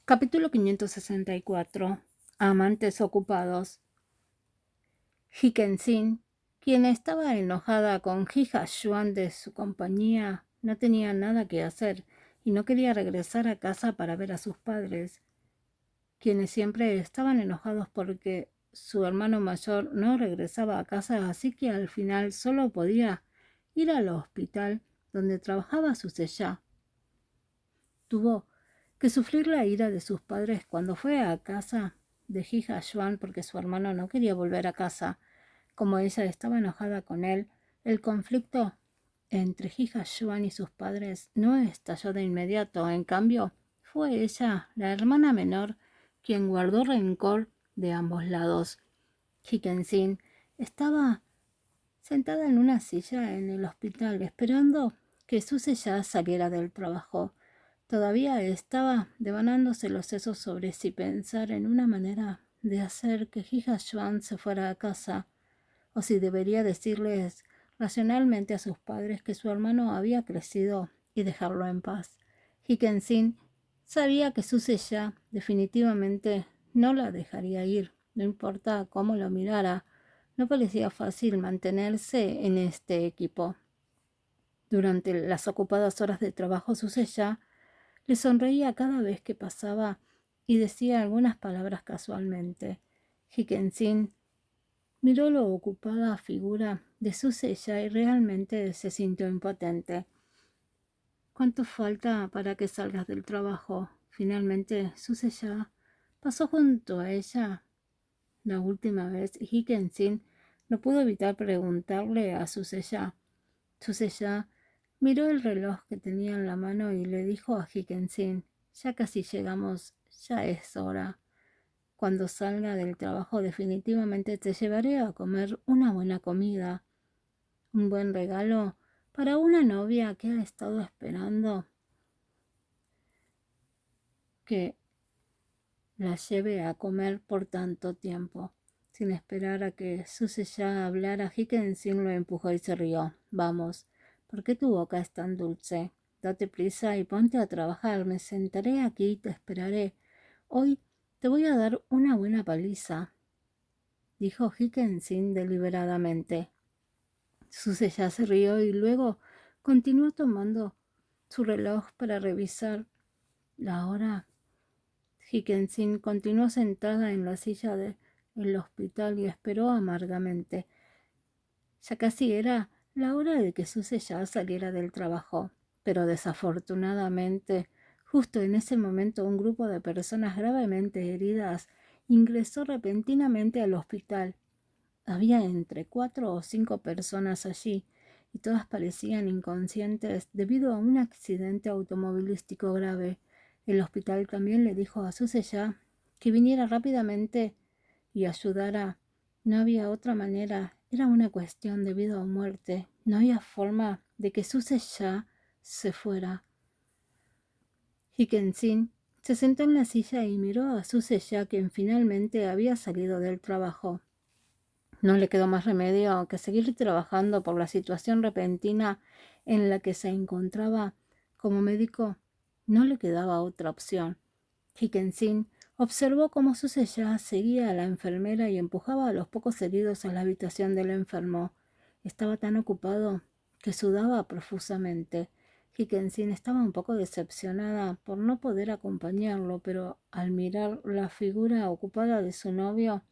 Capítulo 564. Amantes ocupados. Hikkensin, quien estaba enojada con Hija Xuan de su compañía, no tenía nada que hacer y no quería regresar a casa para ver a sus padres, quienes siempre estaban enojados porque su hermano mayor no regresaba a casa, así que al final solo podía ir al hospital donde trabajaba su sella. Tuvo que sufrir la ira de sus padres cuando fue a casa de Hija Xuan porque su hermano no quería volver a casa. Como ella estaba enojada con él, el conflicto entre Hija Xuan y sus padres no estalló de inmediato. En cambio, fue ella, la hermana menor, quien guardó rencor de ambos lados. Hikkensin estaba sentada en una silla en el hospital esperando que su sella saliera del trabajo. Todavía estaba devanándose los sesos sobre si pensar en una manera de hacer que Hija Xuan se fuera a casa, o si debería decirles racionalmente a sus padres que su hermano había crecido y dejarlo en paz. Hikkensin sabía que su sella definitivamente no la dejaría ir, no importa cómo lo mirara. No parecía fácil mantenerse en este equipo. Durante las ocupadas horas de trabajo, su sella le sonreía cada vez que pasaba y decía algunas palabras casualmente. Hikkensin miró la ocupada figura de su sella y realmente se sintió impotente. ¿Cuánto falta para que salgas del trabajo? Finalmente, su sella pasó junto a ella la última vez y Hikkensin no pudo evitar preguntarle a su sella. Su sella miró el reloj que tenía en la mano y le dijo a Hikkensin: ya casi llegamos, ya es hora. Cuando salga del trabajo definitivamente te llevaré a comer una buena comida, un buen regalo para una novia que ha estado esperando que la lleve a comer por tanto tiempo. Sin esperar a que su sella hablara, Hikkensin lo empujó y se rió. Vamos, ¿por qué tu boca es tan dulce? Date prisa y ponte a trabajar. Me sentaré aquí y te esperaré. Hoy te voy a dar una buena paliza, dijo Hikkensin deliberadamente. Su sella se rió y luego continuó tomando su reloj para revisar la hora. Hikkensin continuó sentada en la silla del hospital y esperó amargamente. Ya casi era la hora de que su sella saliera del trabajo, pero desafortunadamente, justo en ese momento un grupo de personas gravemente heridas ingresó repentinamente al hospital. Había entre 4 o 5 personas allí, y todas parecían inconscientes debido a un accidente automovilístico grave. El hospital también le dijo a su sella que viniera rápidamente y ayudara. No había otra manera, era una cuestión de vida o muerte. No había forma de que su sella se fuera. Hikkensin se sentó en la silla y miró a su sella, quien finalmente había salido del trabajo. No le quedó más remedio que seguir trabajando por la situación repentina en la que se encontraba. Como médico, no le quedaba otra opción. Hikkensin observó cómo su sella seguía a la enfermera y empujaba a los pocos heridos a la habitación del enfermo. Estaba tan ocupado que sudaba profusamente. Hikkensin estaba un poco decepcionada por no poder acompañarlo, pero al mirar la figura ocupada de su novio,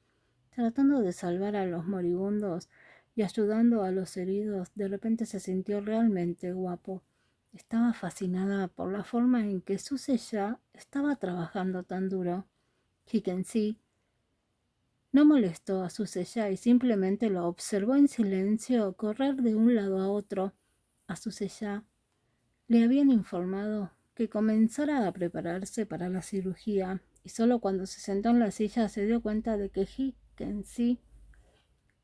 tratando de salvar a los moribundos y ayudando a los heridos, de repente se sintió realmente guapo. Estaba fascinada por la forma en que su sella estaba trabajando tan duro. Hikkensin no molestó a su sella y simplemente lo observó en silencio correr de un lado a otro. A su sella le habían informado que comenzara a prepararse para la cirugía, y solo cuando se sentó en la silla se dio cuenta de que Hikkensin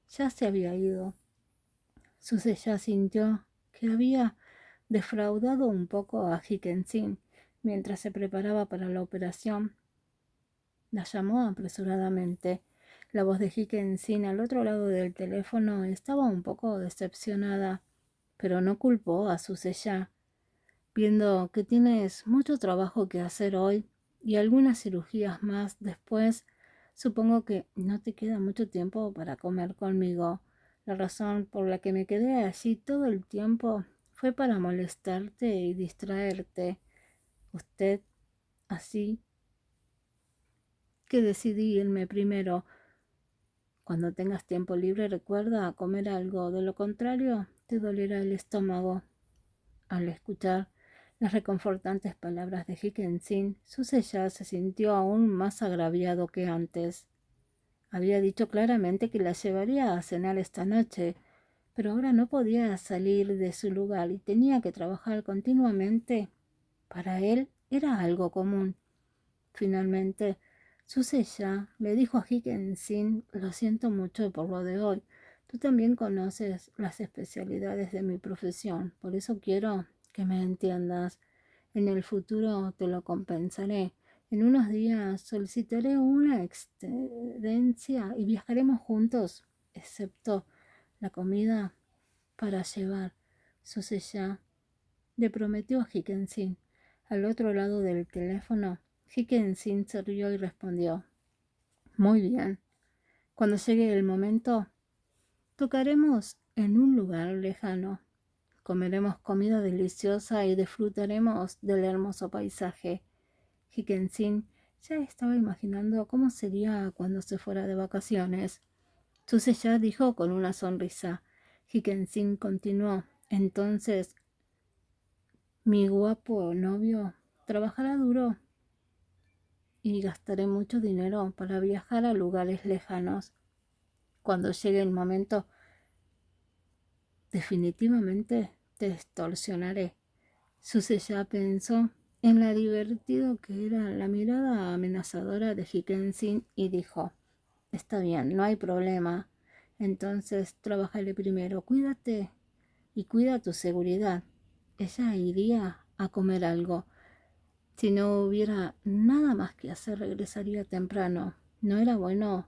ya se había ido. Su sella sintió que había defraudado un poco a Hikkensin mientras se preparaba para la operación. La llamó apresuradamente. La voz de Hikkensin al otro lado del teléfono estaba un poco decepcionada, pero no culpó a su sella. Viendo que tienes mucho trabajo que hacer hoy, y algunas cirugías más después. Supongo que no te queda mucho tiempo para comer conmigo. La razón por la que me quedé allí todo el tiempo fue para molestarte y distraerte. Usted, así que decidí irme primero. Cuando tengas tiempo libre, recuerda comer algo, de lo contrario, te dolerá el estómago. Al escuchar las reconfortantes palabras de Higginson, Suseya se sintió aún más agraviado que antes. Había dicho claramente que la llevaría a cenar esta noche, pero ahora no podía salir de su lugar y tenía que trabajar continuamente. Para él era algo común. Finalmente, Suseya le dijo a Higginson: lo siento mucho por lo de hoy. Tú también conoces las especialidades de mi profesión, por eso quiero que me entiendas. En el futuro te lo compensaré. En unos días solicitaré una excedencia y viajaremos juntos, excepto la comida para llevar. Suseya le prometió a Higginson. Al otro lado del teléfono, Higginson se rió y respondió: muy bien. Cuando llegue el momento, tocaremos en un lugar lejano. Comeremos comida deliciosa y disfrutaremos del hermoso paisaje. Higginson ya estaba imaginando cómo sería cuando se fuera de vacaciones. Suseya dijo con una sonrisa. Higginson continuó: entonces, mi guapo novio trabajará duro y gastaré mucho dinero para viajar a lugares lejanos. Cuando llegue el momento, definitivamente te extorsionaré. Suseya pensó en la divertido que era la mirada amenazadora de Higginson y dijo: está bien, no hay problema. Entonces trabajaré primero. Cuídate y cuida tu seguridad. Ella iría a comer algo. Si no hubiera nada más que hacer, regresaría temprano. No era bueno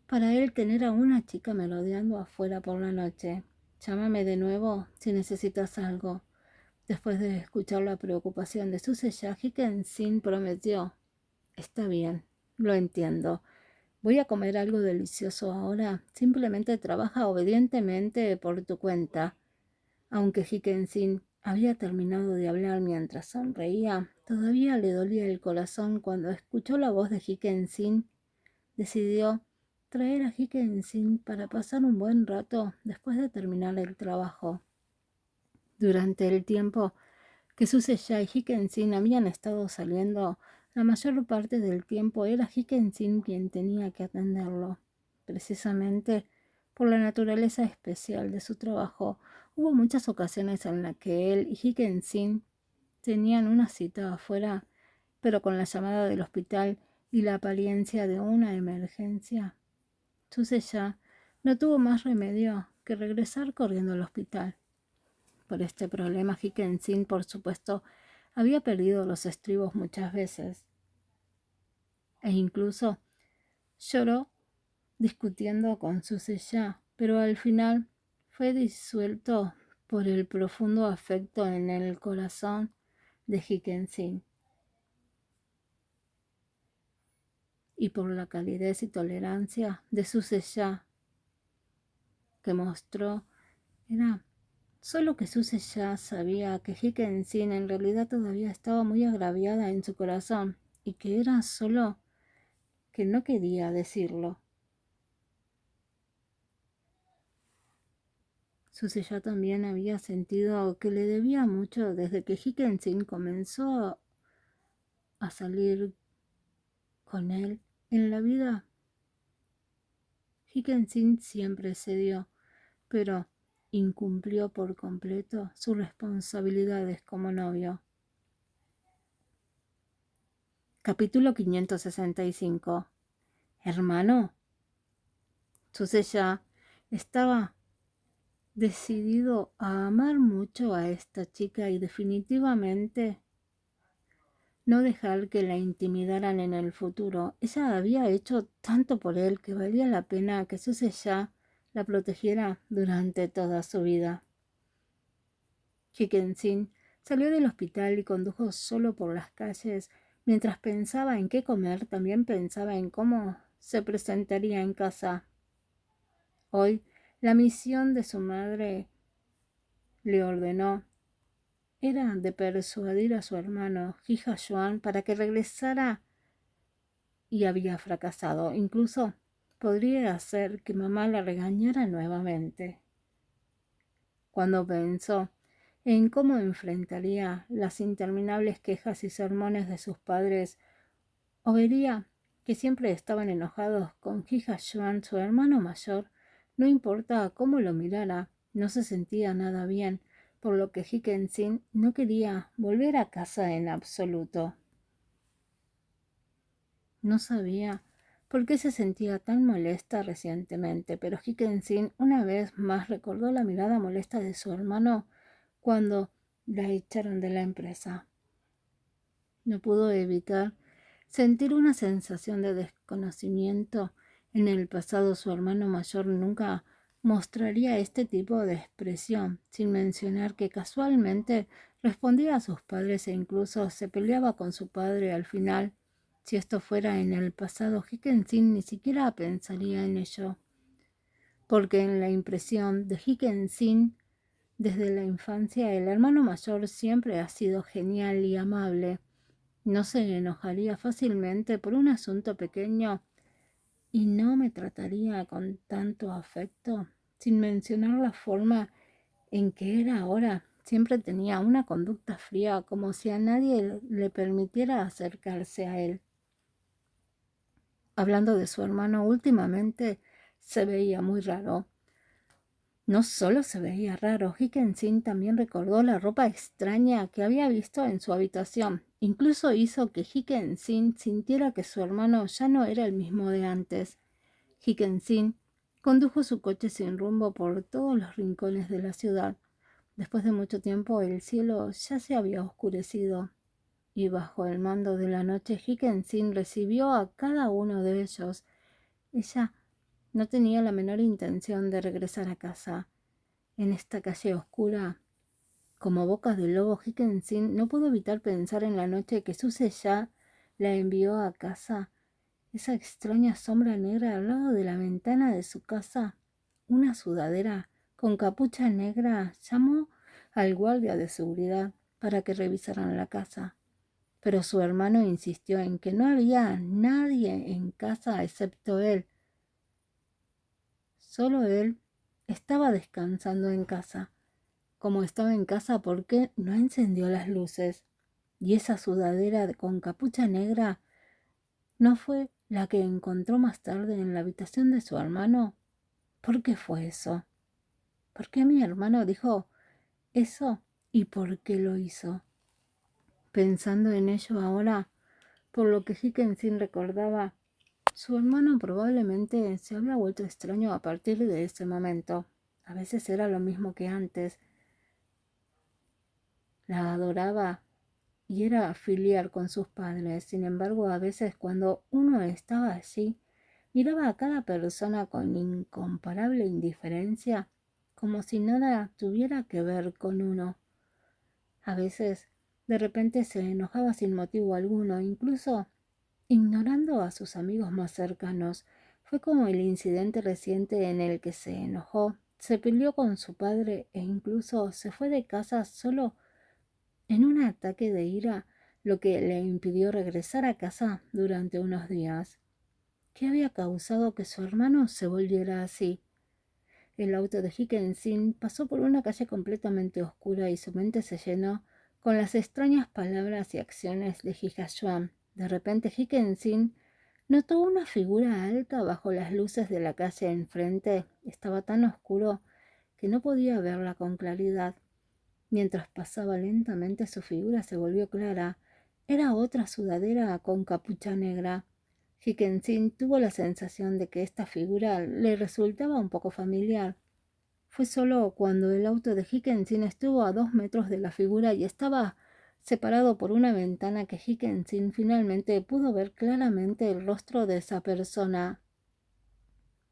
para él tener a una chica merodeando afuera por la noche. Llámame de nuevo si necesitas algo. Después de escuchar la preocupación de Suseya, Higginson prometió: está bien, lo entiendo. Voy a comer algo delicioso ahora. Simplemente trabaja obedientemente por tu cuenta. Aunque Higginson había terminado de hablar mientras sonreía, todavía le dolía el corazón cuando escuchó la voz de Higginson. Decidió traer a Higginson para pasar un buen rato después de terminar el trabajo. Durante el tiempo que Suseya y Higginson habían estado saliendo, la mayor parte del tiempo era Higginson quien tenía que atenderlo. Precisamente por la naturaleza especial de su trabajo, hubo muchas ocasiones en las que él y Higginson tenían una cita afuera, pero con la llamada del hospital y la apariencia de una emergencia, Suseya no tuvo más remedio que regresar corriendo al hospital. Por este problema, Higginson, por supuesto, había perdido los estribos muchas veces e incluso lloró discutiendo con Suseya, pero al final fue disuelto por el profundo afecto en el corazón de Higginson y por la calidez y tolerancia de Suseya que mostró. Era solo que Suseya sabía que Higginson en realidad todavía estaba muy agraviada en su corazón y que era solo que no quería decirlo. Suseya también había sentido que le debía mucho desde que Higginson comenzó a salir con él en la vida. Higginson siempre cedió, pero incumplió por completo sus responsabilidades como novio. Capítulo 565. Hermano. Suseya estaba decidido a amar mucho a esta chica y definitivamente no dejar que la intimidaran en el futuro. Ella había hecho tanto por él que valía la pena que Suseya la protegiera durante toda su vida. Higginson salió del hospital y condujo solo por las calles Mientras pensaba en qué comer, también pensaba en cómo se presentaría en casa. Hoy, la misión de su madre le ordenó era de persuadir a su hermano, Hija Yuan, para que regresara y había fracasado. Incluso podría hacer que mamá la regañara nuevamente. Cuando pensó en cómo enfrentaría las interminables quejas y sermones de sus padres, o vería que siempre estaban enojados con Hija Yuan, su hermano mayor, no importa cómo lo mirara, no se sentía nada bien, por lo que Hikenzin no quería volver a casa en absoluto. No sabía por qué se sentía tan molesta recientemente, pero Hikenzin una vez más recordó la mirada molesta de su hermano cuando la echaron de la empresa. No pudo evitar sentir una sensación de desconocimiento. En el pasado su hermano mayor nunca mostraría este tipo de expresión, sin mencionar que casualmente respondía a sus padres e incluso se peleaba con su padre al final. Si esto fuera en el pasado, Hikenzin ni siquiera pensaría en ello, porque en la impresión de Hikenzin desde la infancia el hermano mayor siempre ha sido genial y amable. No se enojaría fácilmente por un asunto pequeño y no me trataría con tanto afecto, sin mencionar la forma en que era ahora. Siempre tenía una conducta fría, como si a nadie le permitiera acercarse a él. Hablando de su hermano, últimamente se veía muy raro. No solo se veía raro, Hikenzin también recordó la ropa extraña que había visto en su habitación. Incluso hizo que Hikenzin sintiera que su hermano ya no era el mismo de antes. Hikenzin condujo su coche sin rumbo por todos los rincones de la ciudad. Después de mucho tiempo el cielo ya se había oscurecido y bajo el mando de la noche Hikenzin recibió a cada uno de ellos. Ella no tenía la menor intención de regresar a casa. En esta calle oscura, como bocas de lobo, Hikenzin no pudo evitar pensar en la noche que Suse ya la envió a casa. Esa extraña sombra negra al lado de la ventana de su casa, una sudadera con capucha negra, llamó al guardia de seguridad para que revisaran la casa. Pero su hermano insistió en que no había nadie en casa excepto él. Solo él estaba descansando en casa. Como estaba en casa, ¿por qué no encendió las luces? Y esa sudadera con capucha negra ¿no fue la que encontró más tarde en la habitación de su hermano? ¿Por qué fue eso? ¿Por qué mi hermano dijo eso y por qué lo hizo? Pensando en ello ahora, por lo que Hikenzin recordaba, su hermano probablemente se había vuelto extraño a partir de ese momento. A veces era lo mismo que antes. La adoraba y era filial con sus padres. Sin embargo, a veces cuando uno estaba allí, miraba a cada persona con incomparable indiferencia, como si nada tuviera que ver con uno. A veces, de repente se enojaba sin motivo alguno, incluso ignorando a sus amigos más cercanos. Fue como el incidente reciente en el que se enojó, se peleó con su padre e incluso se fue de casa solo en un ataque de ira, lo que le impidió regresar a casa durante unos días. ¿Qué había causado que su hermano se volviera así? El auto de Hikenzin pasó por una calle completamente oscura y su mente se llenó con las extrañas palabras y acciones de Hikayuan. De repente Hikenzin notó una figura alta bajo las luces de la calle enfrente. Estaba tan oscuro que no podía verla con claridad. Mientras pasaba lentamente su figura se volvió clara. Era otra sudadera con capucha negra. Hikenzin tuvo la sensación de que esta figura le resultaba un poco familiar. Fue solo cuando el auto de Hikenzin estuvo a 2 metros de la figura y estaba separado por una ventana que Hikenzin finalmente pudo ver claramente el rostro de esa persona.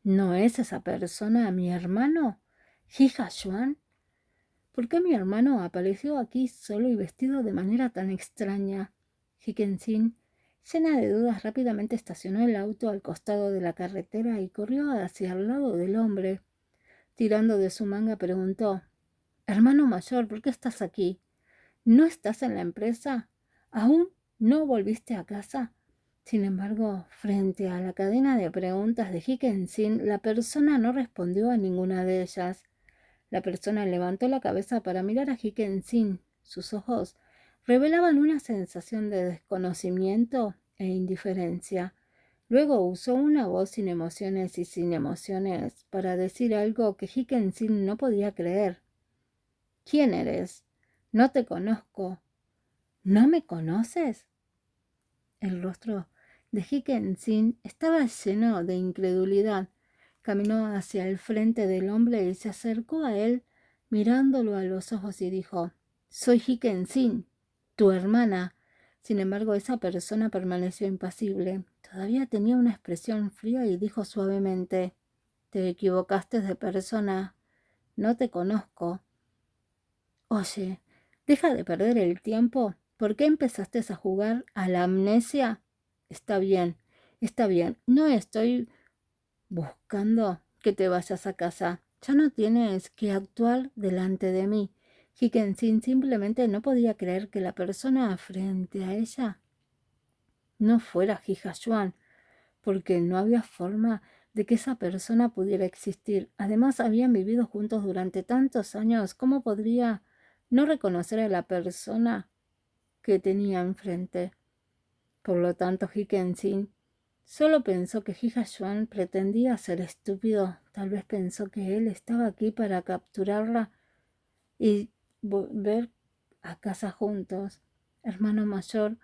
¿No es esa persona mi hermano? ¿Hija Yuan? ¿Por qué mi hermano apareció aquí solo y vestido de manera tan extraña? Hikkensin, llena de dudas, rápidamente estacionó el auto al costado de la carretera y corrió hacia el lado del hombre. Tirando de su manga, preguntó: «Hermano mayor, ¿por qué estás aquí? ¿No estás en la empresa? ¿Aún no volviste a casa?» Sin embargo, frente a la cadena de preguntas de Hikkensin, la persona no respondió a ninguna de ellas. La persona levantó la cabeza para mirar a Hikkensin. Sus ojos revelaban una sensación de desconocimiento e indiferencia. Luego usó una voz sin emociones y sin emociones para decir algo que Hikkensin no podía creer. «¿Quién eres? No te conozco». «¿No me conoces?» El rostro de Hikkensin estaba lleno de incredulidad. Caminó hacia el frente del hombre y se acercó a él, mirándolo a los ojos, y dijo: «Soy Hikkensin, tu hermana». Sin embargo, esa persona permaneció impasible. Todavía tenía una expresión fría y dijo suavemente: «Te equivocaste de persona. No te conozco». «Oye, deja de perder el tiempo. ¿Por qué empezaste a jugar a la amnesia?» Está bien, no estoy buscando que te vayas a casa. Ya no tienes que actuar delante de mí». Hikkensin simplemente no podía creer que la persona frente a ella no fuera Hija Yuan, porque no había forma de que esa persona pudiera existir. Además, habían vivido juntos durante tantos años. ¿Cómo podría no reconocer a la persona que tenía enfrente? Por lo tanto, Hikkensin solo pensó que Hija Yuan pretendía ser estúpido. Tal vez pensó que él estaba aquí para capturarla y volver a casa juntos. «Hermano mayor,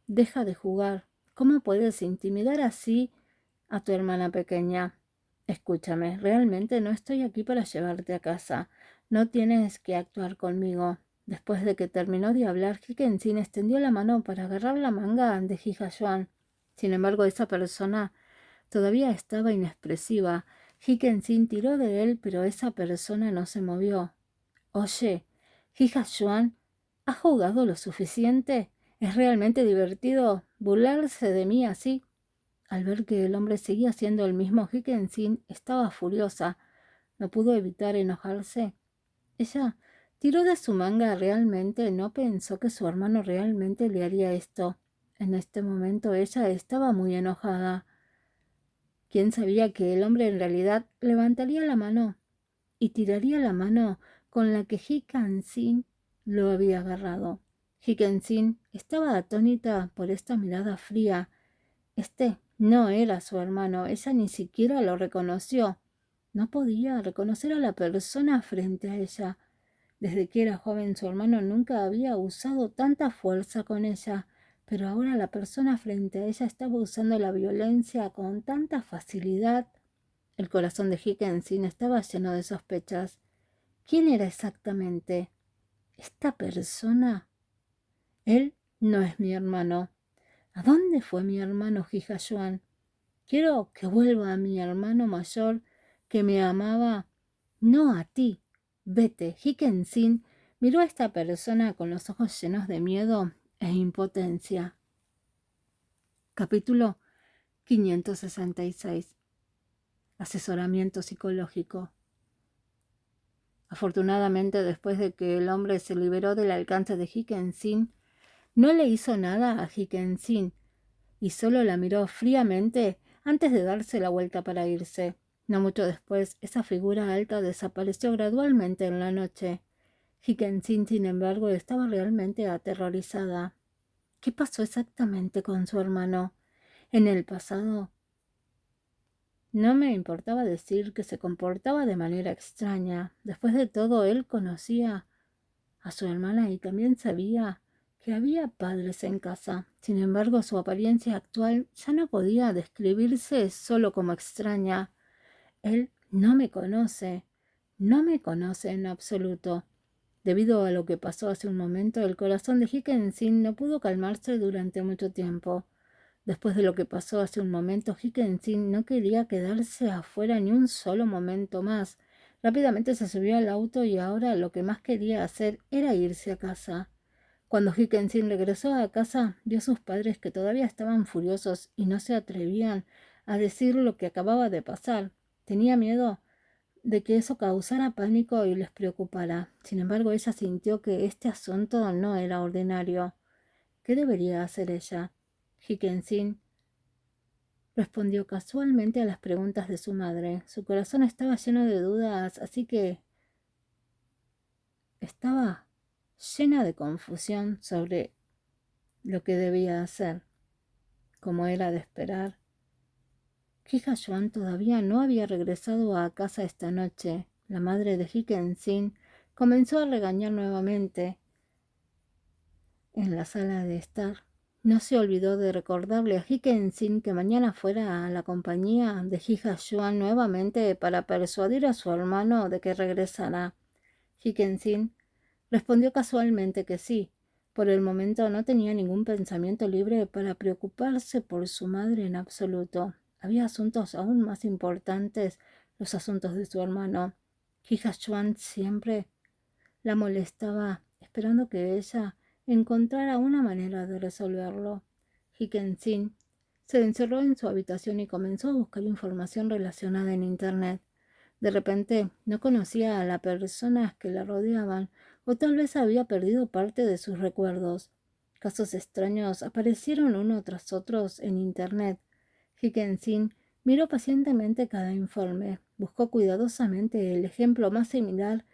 deja de jugar. ¿Cómo puedes intimidar así a tu hermana pequeña? Escúchame, realmente no estoy aquí para llevarte a casa. No tienes que actuar conmigo». Después de que terminó de hablar, Hikkensin extendió la mano para agarrar la manga de Hija Yuan. Sin embargo, esa persona todavía estaba inexpresiva. Hikkensin tiró de él, pero esa persona no se movió. «Oye, Hija Yuan, ¿has jugado lo suficiente? ¿Es realmente divertido burlarse de mí así?» Al ver que el hombre seguía siendo el mismo, Hikkensin estaba furiosa. No pudo evitar enojarse. Ella tiró de su manga. Realmente no pensó que su hermano realmente le haría esto. En este momento ella estaba muy enojada. ¿Quién sabía que el hombre en realidad levantaría la mano y tiraría la mano con la que Hikkensin lo había agarrado? Hikkensin estaba atónita por esta mirada fría. Este no era su hermano. Ella ni siquiera lo reconoció. No podía reconocer a la persona frente a ella. Desde que era joven, su hermano nunca había usado tanta fuerza con ella, pero ahora la persona frente a ella estaba usando la violencia con tanta facilidad. El corazón de Hikkensin estaba lleno de sospechas. ¿Quién era exactamente esta persona? Él no es mi hermano. ¿A dónde fue mi hermano Hija Yuan? Quiero que vuelva a mi hermano mayor que me amaba, no a ti. Vete». Hikkensin miró a esta persona con los ojos llenos de miedo e impotencia. Capítulo 566. Asesoramiento psicológico. Afortunadamente, después de que el hombre se liberó del alcance de Hikkensin, no le hizo nada a Hikkensin y solo la miró fríamente antes de darse la vuelta para irse. No mucho después, esa figura alta desapareció gradualmente en la noche. Hikkensin, sin embargo, estaba realmente aterrorizada. ¿Qué pasó exactamente con su hermano? En el pasado, no me importaba decir que se comportaba de manera extraña. Después de todo, él conocía a su hermana y también sabía que había padres en casa. Sin embargo, su apariencia actual ya no podía describirse solo como extraña. Él no me conoce en absoluto. Debido a lo que pasó hace un momento, el corazón de Hikkensin no pudo calmarse durante mucho tiempo. Después de lo que pasó hace un momento, Hikkensin no quería quedarse afuera ni un solo momento más. Rápidamente se subió al auto y ahora lo que más quería hacer era irse a casa. Cuando Hickensin regresó a casa, vio a sus padres que todavía estaban furiosos y no se atrevían a decir lo que acababa de pasar. Tenía miedo de que eso causara pánico y les preocupara. Sin embargo, ella sintió que este asunto no era ordinario. ¿Qué debería hacer ella? Hickensin respondió casualmente a las preguntas de su madre. Su corazón estaba lleno de dudas, así que estaba llena de confusión sobre lo que debía hacer. Como era de esperar, Hija Joan todavía no había regresado a casa esta noche. La madre de Hickensin comenzó a regañar nuevamente en la sala de estar. No se olvidó de recordarle a Hickensin que mañana fuera a la compañía de Hija Joan nuevamente para persuadir a su hermano de que regresara. Hickensin respondió casualmente que sí. Por el momento no tenía ningún pensamiento libre para preocuparse por su madre en absoluto. Había asuntos aún más importantes, los asuntos de su hermano. Hija Joan siempre la molestaba, esperando que ella encontrara una manera de resolverlo. Hickensin se encerró en su habitación y comenzó a buscar información relacionada en Internet. De repente no conocía a las personas que la rodeaban, o tal vez había perdido parte de sus recuerdos. Casos extraños aparecieron uno tras otro en Internet. Hickensin miró pacientemente cada informe, buscó cuidadosamente el ejemplo más similar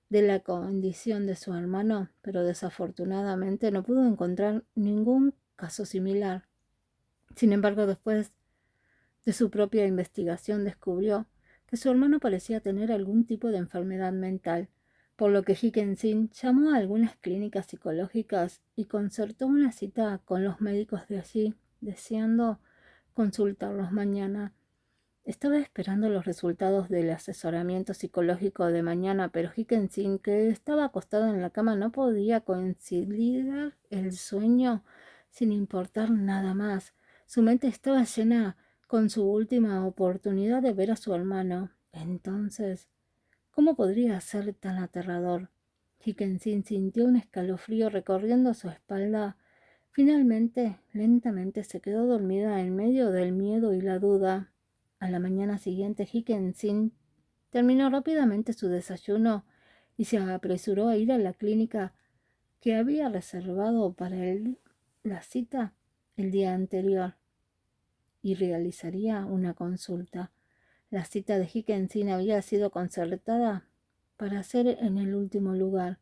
de la condición de su hermano, pero desafortunadamente no pudo encontrar ningún caso similar. Sin embargo, después de su propia investigación descubrió que su hermano parecía tener algún tipo de enfermedad mental, por lo que Hickensin llamó a algunas clínicas psicológicas y concertó una cita con los médicos de allí, deseando consultarlos mañana. Estaba esperando los resultados del asesoramiento psicológico de mañana, pero Hickensin, que estaba acostado en la cama, no podía conciliar el sueño sin importar nada más. Su mente estaba llena con su última oportunidad de ver a su hermano. Entonces, ¿cómo podría ser tan aterrador? Hickensin sintió un escalofrío recorriendo su espalda. Finalmente, lentamente se quedó dormida en medio del miedo y la duda. A la mañana siguiente, Hickensin terminó rápidamente su desayuno y se apresuró a ir a la clínica que había reservado para la cita el día anterior y realizaría una consulta. La cita de Hickensin había sido concertada para ser en el último lugar.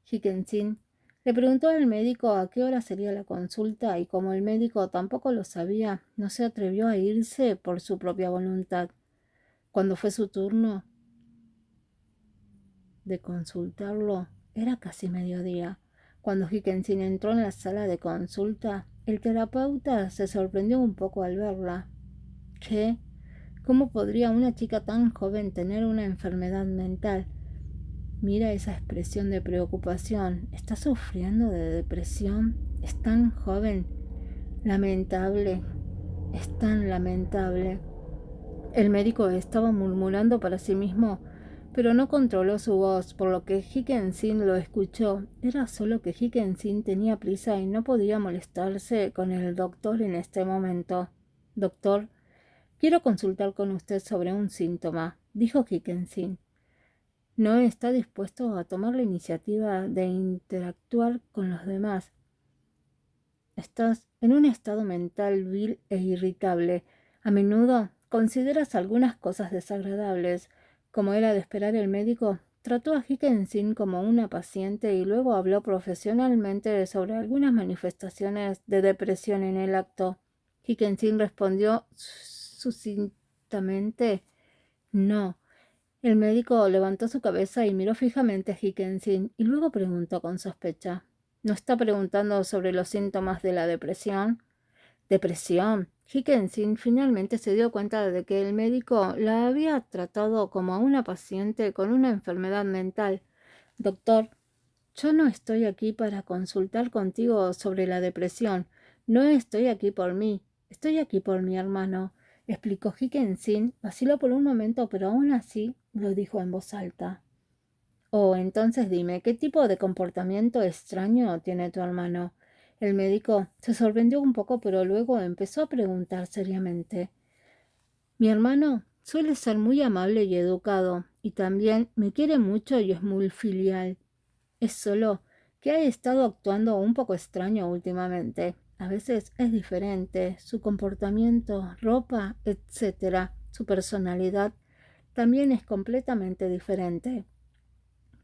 Hickensin le preguntó al médico a qué hora sería la consulta y como el médico tampoco lo sabía, no se atrevió a irse por su propia voluntad. Cuando fue su turno de consultarlo, era casi mediodía. Cuando Hickensin entró en la sala de consulta, el terapeuta se sorprendió un poco al verla. ¿Qué? ¿Cómo podría una chica tan joven tener una enfermedad mental? Mira esa expresión de preocupación. ¿Está sufriendo de depresión? Es tan joven. Lamentable. Es tan lamentable. El médico estaba murmurando para sí mismo, pero no controló su voz, por lo que Hickensin lo escuchó. Era solo que Hickensin tenía prisa y no podía molestarse con el doctor en este momento. Doctor, quiero consultar con usted sobre un síntoma, dijo Hickensin. No está dispuesto a tomar la iniciativa de interactuar con los demás. Estás en un estado mental vil e irritable. A menudo consideras algunas cosas desagradables. Como era de esperar, el médico trató a Hickensin como una paciente y luego habló profesionalmente sobre algunas manifestaciones de depresión en el acto. Hickensin respondió sucintamente no. El médico levantó su cabeza y miró fijamente a Hickensin y luego preguntó con sospecha. ¿No está preguntando sobre los síntomas de la depresión? ¿Depresión? Hickensin finalmente se dio cuenta de que el médico la había tratado como a una paciente con una enfermedad mental. Doctor, yo no estoy aquí para consultar contigo sobre la depresión. No estoy aquí por mí. Estoy aquí por mi hermano, explicó Hickensin. Vaciló por un momento, pero aún así lo dijo en voz alta. Entonces dime, ¿qué tipo de comportamiento extraño tiene tu hermano? El médico se sorprendió un poco, pero luego empezó a preguntar seriamente. Mi hermano suele ser muy amable y educado, y también me quiere mucho y es muy filial. Es solo que ha estado actuando un poco extraño últimamente. A veces es diferente, su comportamiento, ropa, etcétera, su personalidad también es completamente diferente.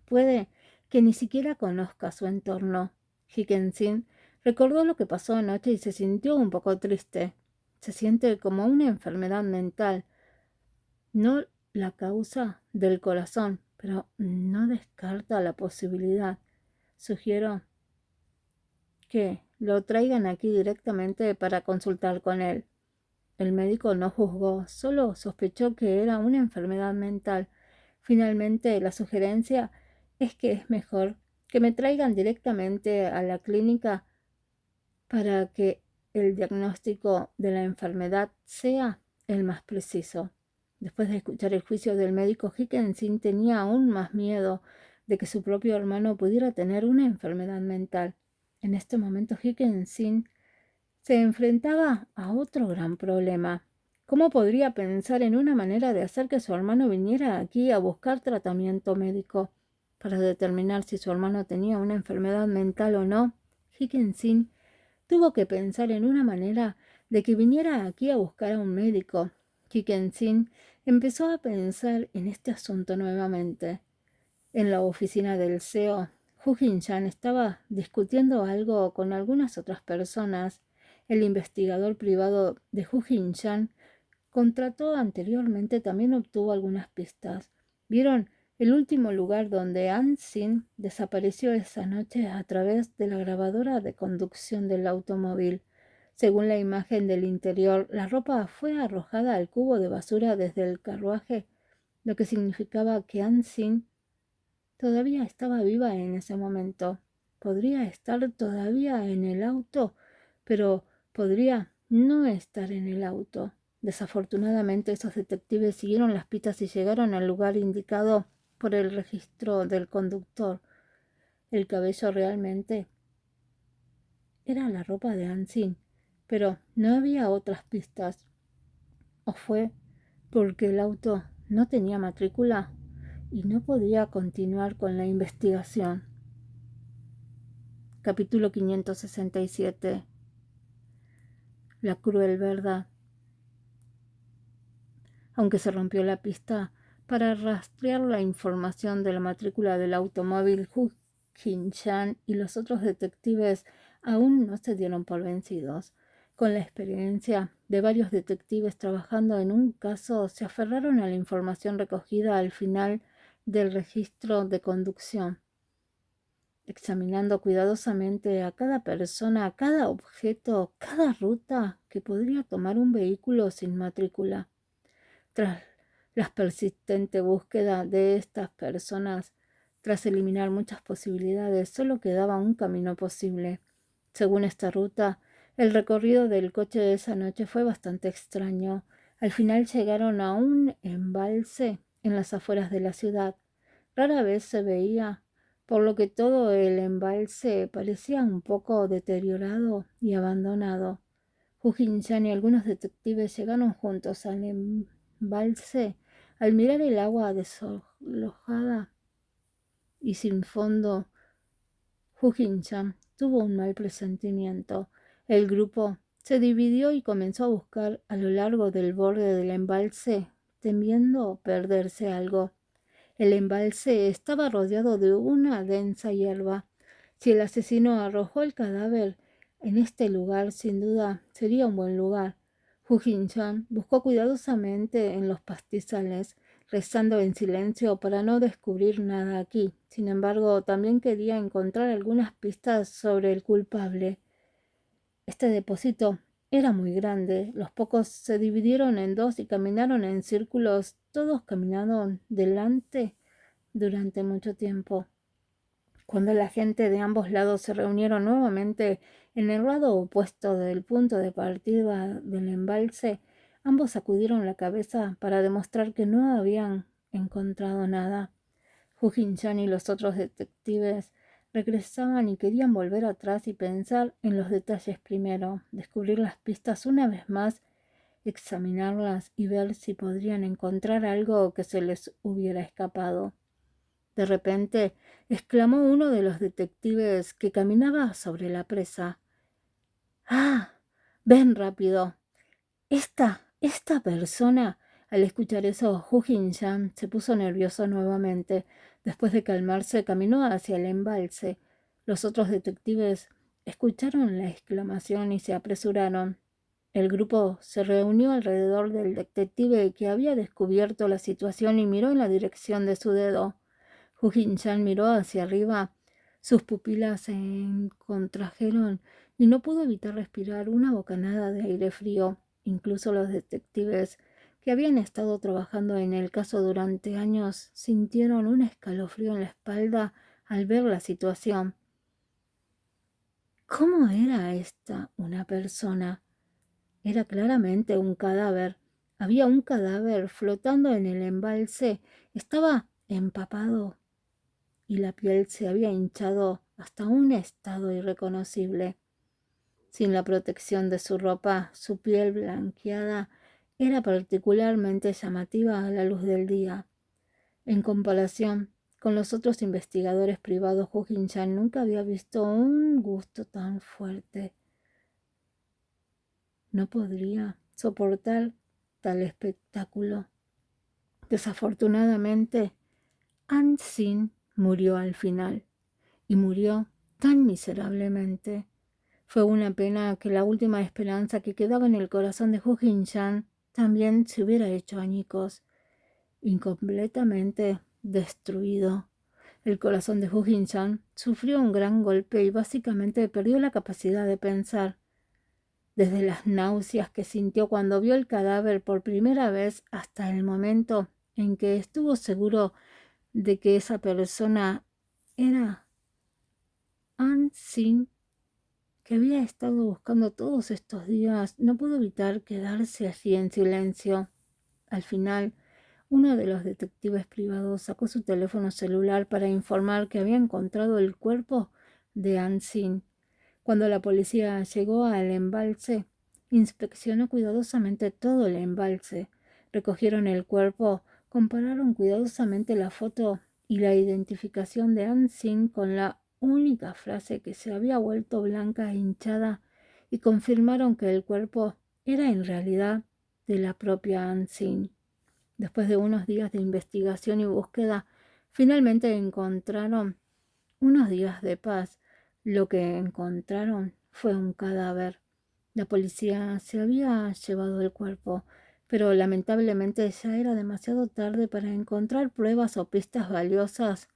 Puede que ni siquiera conozca su entorno. Higginson recordó lo que pasó anoche y se sintió un poco triste. Se siente como una enfermedad mental, no la causa del corazón, pero no descarta la posibilidad. Sugiero que lo traigan aquí directamente para consultar con él. El médico no juzgó, solo sospechó que era una enfermedad mental. Finalmente, la sugerencia es que es mejor que me traigan directamente a la clínica para que el diagnóstico de la enfermedad sea el más preciso. Después de escuchar el juicio del médico, Higginson tenía aún más miedo de que su propio hermano pudiera tener una enfermedad mental. En este momento, Higginson se enfrentaba a otro gran problema. ¿Cómo podría pensar en una manera de hacer que su hermano viniera aquí a buscar tratamiento médico para determinar si su hermano tenía una enfermedad mental o no? Higginson tuvo que pensar en una manera de que viniera aquí a buscar a un médico. Higginson empezó a pensar en este asunto nuevamente. En la oficina del CEO, Hugin-chan estaba discutiendo algo con algunas otras personas. El investigador privado de Hugin-chan contrató anteriormente también obtuvo algunas pistas. Vieron el último lugar donde An-sin desapareció esa noche a través de la grabadora de conducción del automóvil. Según la imagen del interior, la ropa fue arrojada al cubo de basura desde el carruaje, lo que significaba que An-sin todavía estaba viva en ese momento. Podría estar todavía en el auto, pero podría no estar en el auto. Desafortunadamente, esos detectives siguieron las pistas y llegaron al lugar indicado por el registro del conductor. El cabello realmente era la ropa de Ansin, pero no había otras pistas. ¿O fue porque el auto no tenía matrícula y no podía continuar con la investigación? Capítulo 567. La cruel verdad. Aunque se rompió la pista para rastrear la información de la matrícula del automóvil, Hu Jin-chan y los otros detectives aún no se dieron por vencidos. Con la experiencia de varios detectives trabajando en un caso, se aferraron a la información recogida al final del registro de conducción, examinando cuidadosamente a cada persona, a cada objeto, cada ruta que podría tomar un vehículo sin matrícula. Tras la persistente búsqueda de estas personas, tras eliminar muchas posibilidades, solo quedaba un camino posible. Según esta ruta, el recorrido del coche de esa noche fue bastante extraño. Al final llegaron a un embalse en las afueras de la ciudad. Rara vez se veía, por lo que todo el embalse parecía un poco deteriorado y abandonado. Hugin-chan y algunos detectives llegaron juntos al embalse. Al mirar el agua desalojada y sin fondo, Hugin-chan tuvo un mal presentimiento. El grupo se dividió y comenzó a buscar a lo largo del borde del embalse, temiendo perderse algo. El embalse estaba rodeado de una densa hierba. Si el asesino arrojó el cadáver en este lugar, sin duda sería un buen lugar. Hu Jin-chan buscó cuidadosamente en los pastizales, rezando en silencio para no descubrir nada aquí. Sin embargo, también quería encontrar algunas pistas sobre el culpable. Este depósito era muy grande. Los pocos se dividieron en dos y caminaron en círculos. Todos caminaron delante durante mucho tiempo. Cuando la gente de ambos lados se reunieron nuevamente en el lado opuesto del punto de partida del embalse, ambos sacudieron la cabeza para demostrar que no habían encontrado nada. Hu Jin-chan y los otros detectives regresaban y querían volver atrás y pensar en los detalles primero, descubrir las pistas una vez más, examinarlas y ver si podrían encontrar algo que se les hubiera escapado. De repente, exclamó uno de los detectives que caminaba sobre la presa. ¡Ah! Ven rápido. Esta persona. Al escuchar eso, Hu Jin-chan se puso nervioso nuevamente. Después de calmarse, caminó hacia el embalse. Los otros detectives escucharon la exclamación y se apresuraron. El grupo se reunió alrededor del detective que había descubierto la situación y miró en la dirección de su dedo. Hu Jin-chan miró hacia arriba. Sus pupilas se contrajeron y no pudo evitar respirar una bocanada de aire frío. Incluso los detectives que habían estado trabajando en el caso durante años sintieron un escalofrío en la espalda al ver la situación. ¿Cómo era esta una persona? Era claramente un cadáver. Había un cadáver flotando en el embalse. Estaba empapado y la piel se había hinchado hasta un estado irreconocible. Sin la protección de su ropa, su piel blanqueada era particularmente llamativa a la luz del día. En comparación con los otros investigadores privados, Hu Jin-chan nunca había visto un gusto tan fuerte. No podría soportar tal espectáculo. Desafortunadamente, An-sin murió al final, y murió tan miserablemente. Fue una pena que la última esperanza que quedaba en el corazón de Hu Jin-chan también se hubiera hecho añicos, incompletamente destruido. El corazón de Hu Jin-chan sufrió un gran golpe y básicamente perdió la capacidad de pensar. Desde las náuseas que sintió cuando vio el cadáver por primera vez hasta el momento en que estuvo seguro de que esa persona era An-sin, que había estado buscando todos estos días, no pudo evitar quedarse allí en silencio. Al final, uno de los detectives privados sacó su teléfono celular para informar que había encontrado el cuerpo de An-sin. Cuando la policía llegó al embalse, inspeccionó cuidadosamente todo el embalse. Recogieron el cuerpo, compararon cuidadosamente la foto y la identificación de An-sin con la única frase que se había vuelto blanca e hinchada y confirmaron que el cuerpo era en realidad de la propia An-sin. Después de unos días de investigación y búsqueda, finalmente encontraron unos días de paz. Lo que encontraron fue un cadáver. La policía se había llevado el cuerpo, pero lamentablemente ya era demasiado tarde para encontrar pruebas o pistas valiosas,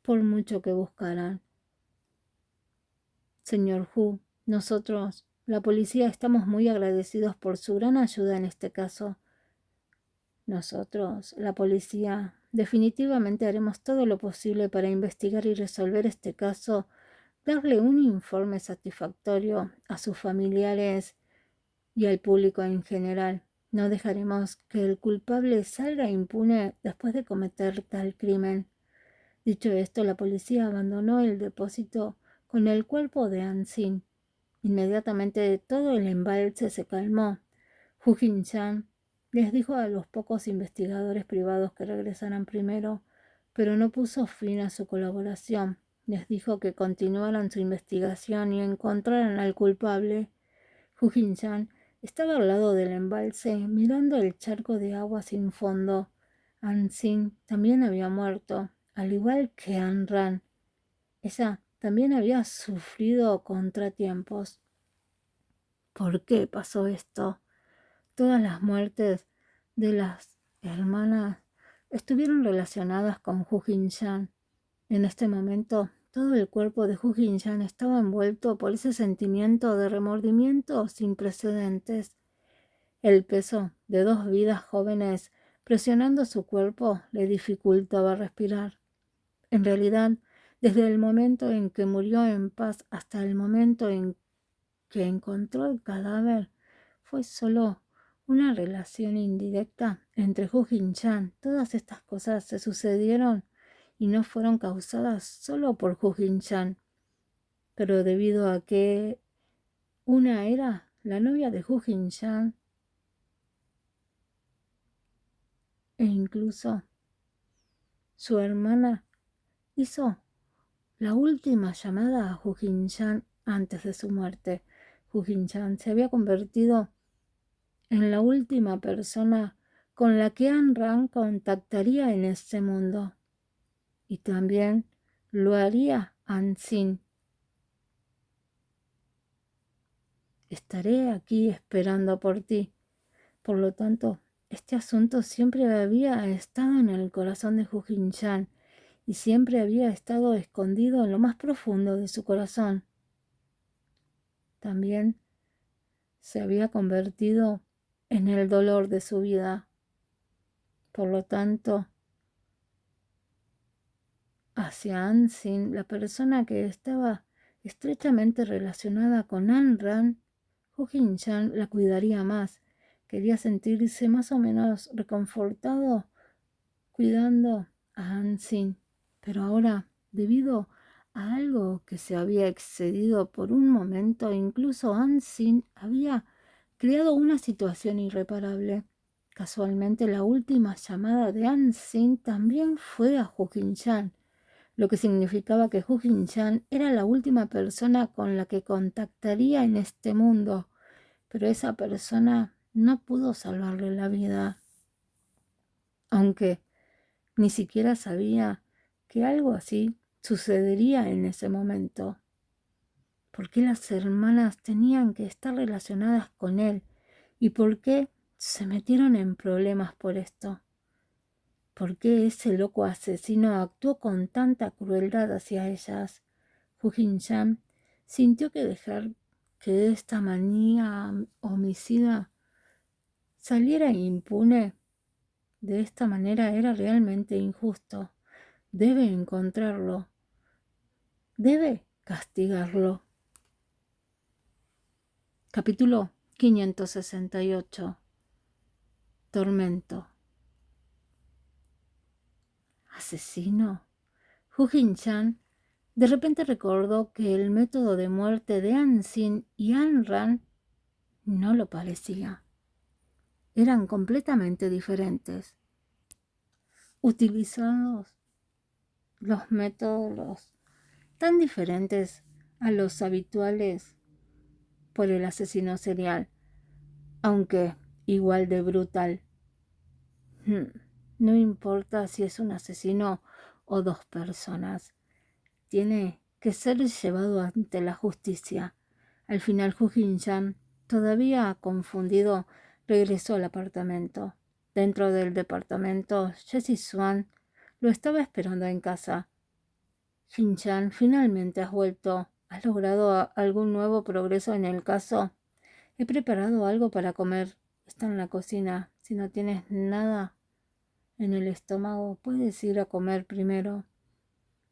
por mucho que buscaran. Señor Hu, nosotros, la policía, estamos muy agradecidos por su gran ayuda en este caso. Nosotros, la policía, definitivamente haremos todo lo posible para investigar y resolver este caso, darle un informe satisfactorio a sus familiares y al público en general. No dejaremos que el culpable salga impune después de cometer tal crimen. Dicho esto, la policía abandonó el depósito con el cuerpo de An-sin. Inmediatamente todo el embalse se calmó. Hu Jin-chan les dijo a los pocos investigadores privados que regresaran primero, pero no puso fin a su colaboración. Les dijo que continuaran su investigación y encontraran al culpable. Hu Jin-chan estaba al lado del embalse, mirando el charco de agua sin fondo. An-sin también había muerto, al igual que An-ran. Ella también había sufrido contratiempos. ¿Por qué pasó esto? Todas las muertes de las hermanas estuvieron relacionadas con Hu Jin-chan. En este momento, todo el cuerpo de Hu Jin-chan estaba envuelto por ese sentimiento de remordimiento sin precedentes. El peso de dos vidas jóvenes presionando su cuerpo le dificultaba respirar. En realidad, desde el momento en que murió en paz hasta el momento en que encontró el cadáver, fue solo una relación indirecta entre Hu Jin-chan. Todas estas cosas se sucedieron y no fueron causadas solo por Hu Jin-chan, pero debido a que una era la novia de Hu Jin-chan e incluso su hermana hizo la última llamada a Hu Jin-chan antes de su muerte. Hu Jin-chan se había convertido en la última persona con la que Ayn Rand contactaría en este mundo. Y también lo haría An Sin. Estaré aquí esperando por ti. Por lo tanto, este asunto siempre había estado en el corazón de Hu Jin-chan y siempre había estado escondido en lo más profundo de su corazón. También se había convertido en el dolor de su vida. Por lo tanto, hacia An Sin, la persona que estaba estrechamente relacionada con Ayn Rand, Hu Jin-chan la cuidaría más. Quería sentirse más o menos reconfortado cuidando a An Sin. Pero ahora, debido a algo que se había excedido por un momento, incluso An Sin había creado una situación irreparable. Casualmente, la última llamada de An Sin también fue a Hu Jin-chan, lo que significaba que Hu Jin-chan era la última persona con la que contactaría en este mundo, pero esa persona no pudo salvarle la vida, aunque ni siquiera sabía que algo así sucedería en ese momento. ¿Por qué las hermanas tenían que estar relacionadas con él? ¿Y por qué se metieron en problemas por esto? ¿Por qué ese loco asesino actuó con tanta crueldad hacia ellas? Hu Jin-chan sintió que dejar que esta manía homicida saliera impune de esta manera era realmente injusto. Debe encontrarlo. Debe castigarlo. Capítulo 568. Tormento. ¿Asesino? Hu Jin-chan de repente recordó que el método de muerte de An Sin y Ayn Rand no lo parecía. Eran completamente diferentes. Utilizados los métodos tan diferentes a los habituales por el asesino serial, aunque igual de brutal. No importa si es un asesino o dos personas, tiene que ser llevado ante la justicia. Al final, Hu Jin-chan, todavía confundido, regresó al apartamento. Dentro del departamento, Jessie Swan lo estaba esperando en casa. Jin-chan, finalmente has vuelto. ¿Has logrado algún nuevo progreso en el caso? He preparado algo para comer. Está en la cocina. Si no tienes nada en el estómago, puedes ir a comer primero.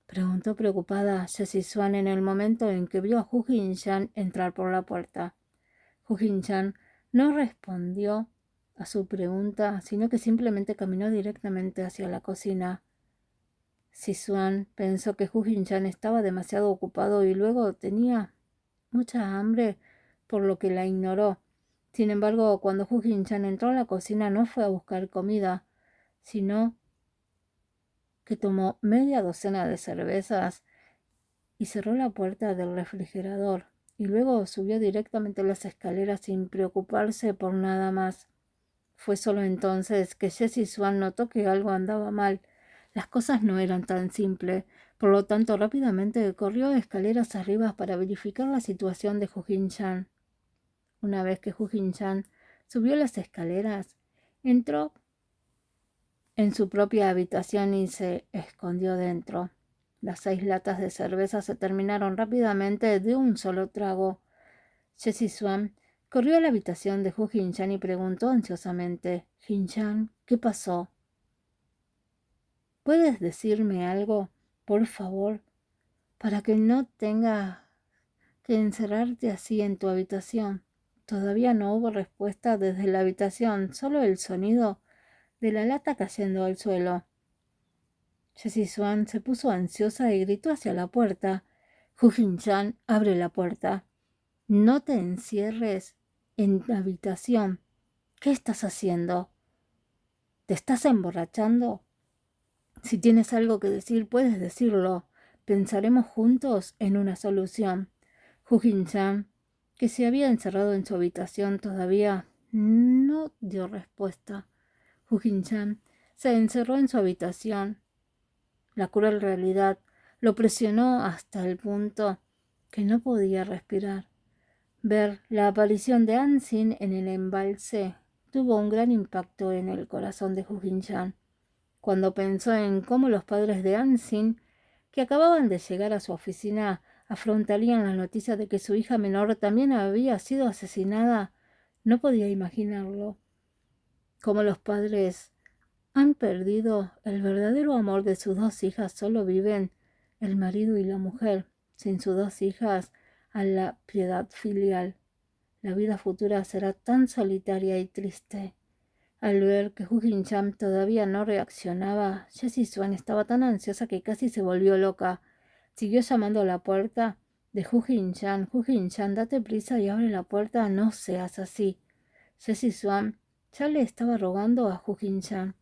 Preguntó preocupada Jessie Swan en el momento en que vio a Hu Jin-chan entrar por la puerta. Hu Jin-chan no respondió a su pregunta, sino que simplemente caminó directamente hacia la cocina. Swan pensó que Hu Jin-chan estaba demasiado ocupado y luego tenía mucha hambre, por lo que la ignoró. Sin embargo, cuando Hu Jin-chan entró a la cocina no fue a buscar comida, sino que tomó media docena de cervezas y cerró la puerta del refrigerador, y luego subió directamente las escaleras sin preocuparse por nada más. Fue solo entonces que Jessie Swan notó que algo andaba mal. Las cosas no eran tan simples, por lo tanto rápidamente corrió escaleras arriba para verificar la situación de Hu Jin-chan. Una vez que Hu Jin-chan subió las escaleras, entró en su propia habitación y se escondió dentro. Las 6 latas de cerveza se terminaron rápidamente de un solo trago. Jessie Swan corrió a la habitación de Hu Jin-chan y preguntó ansiosamente: «Jin-chan, ¿qué pasó? ¿Puedes decirme algo, por favor, para que no tenga que encerrarte así en tu habitación?» Todavía no hubo respuesta desde la habitación, solo el sonido de la lata cayendo al suelo. Jessie Swan se puso ansiosa y gritó hacia la puerta. Hu Jin-chan, abre la puerta. No te encierres en la habitación. ¿Qué estás haciendo? ¿Te estás emborrachando? Si tienes algo que decir, puedes decirlo. Pensaremos juntos en una solución. Hu Jin-chan, que se había encerrado en su habitación todavía, no dio respuesta. Hu Jin-chan se encerró en su habitación. La cruel realidad lo presionó hasta el punto que no podía respirar. Ver la aparición de Ansin en el embalse tuvo un gran impacto en el corazón de Hu Jin-chan. Cuando pensó en cómo los padres de Ansin, que acababan de llegar a su oficina, afrontarían la noticia de que su hija menor también había sido asesinada, no podía imaginarlo. Como los padres han perdido el verdadero amor de sus dos hijas, solo viven el marido y la mujer, sin sus dos hijas, a la piedad filial. La vida futura será tan solitaria y triste. Al ver que Hu Jin-chan todavía no reaccionaba, Jessie Swan estaba tan ansiosa que casi se volvió loca. Siguió llamando a la puerta de Hu Jin-chan. Hu Jin-chan, date prisa y abre la puerta, no seas así. Jessie Swan ya le estaba rogando a Hu Jin-chan.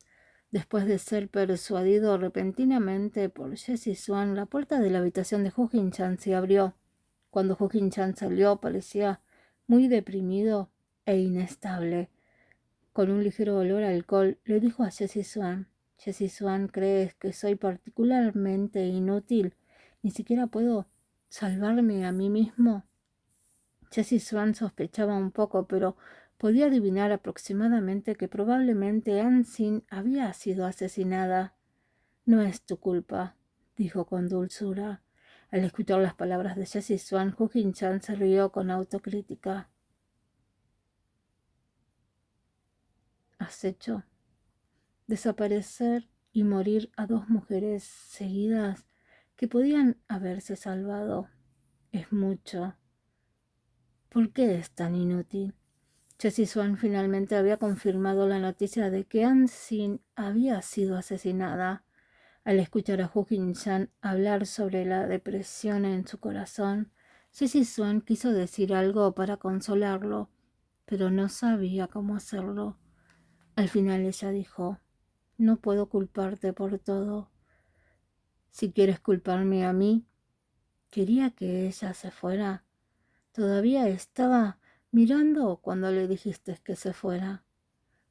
Después de ser persuadido repentinamente por Jessie Swan, la puerta de la habitación de Hu Jin-chan se abrió. Cuando Hu Jin-chan salió, parecía muy deprimido e inestable. Con un ligero olor a alcohol, le dijo a Jessie Swan: Jessie Swan, ¿crees que soy particularmente inútil? ¿Ni siquiera puedo salvarme a mí mismo? Jessie Swan sospechaba un poco, pero podía adivinar aproximadamente que probablemente Ansin había sido asesinada. No es tu culpa, dijo con dulzura. Al escuchar las palabras de Jessie Swan, Hu Jin-chan se rió con autocrítica. ¿Has hecho desaparecer y morir a dos mujeres seguidas que podían haberse salvado? Es mucho. ¿Por qué es tan inútil? Jessie Swan finalmente había confirmado la noticia de que Ansin había sido asesinada. Al escuchar a Hu Jin-chan hablar sobre la depresión en su corazón, Jessie Swan quiso decir algo para consolarlo, pero no sabía cómo hacerlo. Al final ella dijo: no puedo culparte por todo. Si quieres culparme a mí, quería que ella se fuera. Todavía estaba mirando cuando le dijiste que se fuera.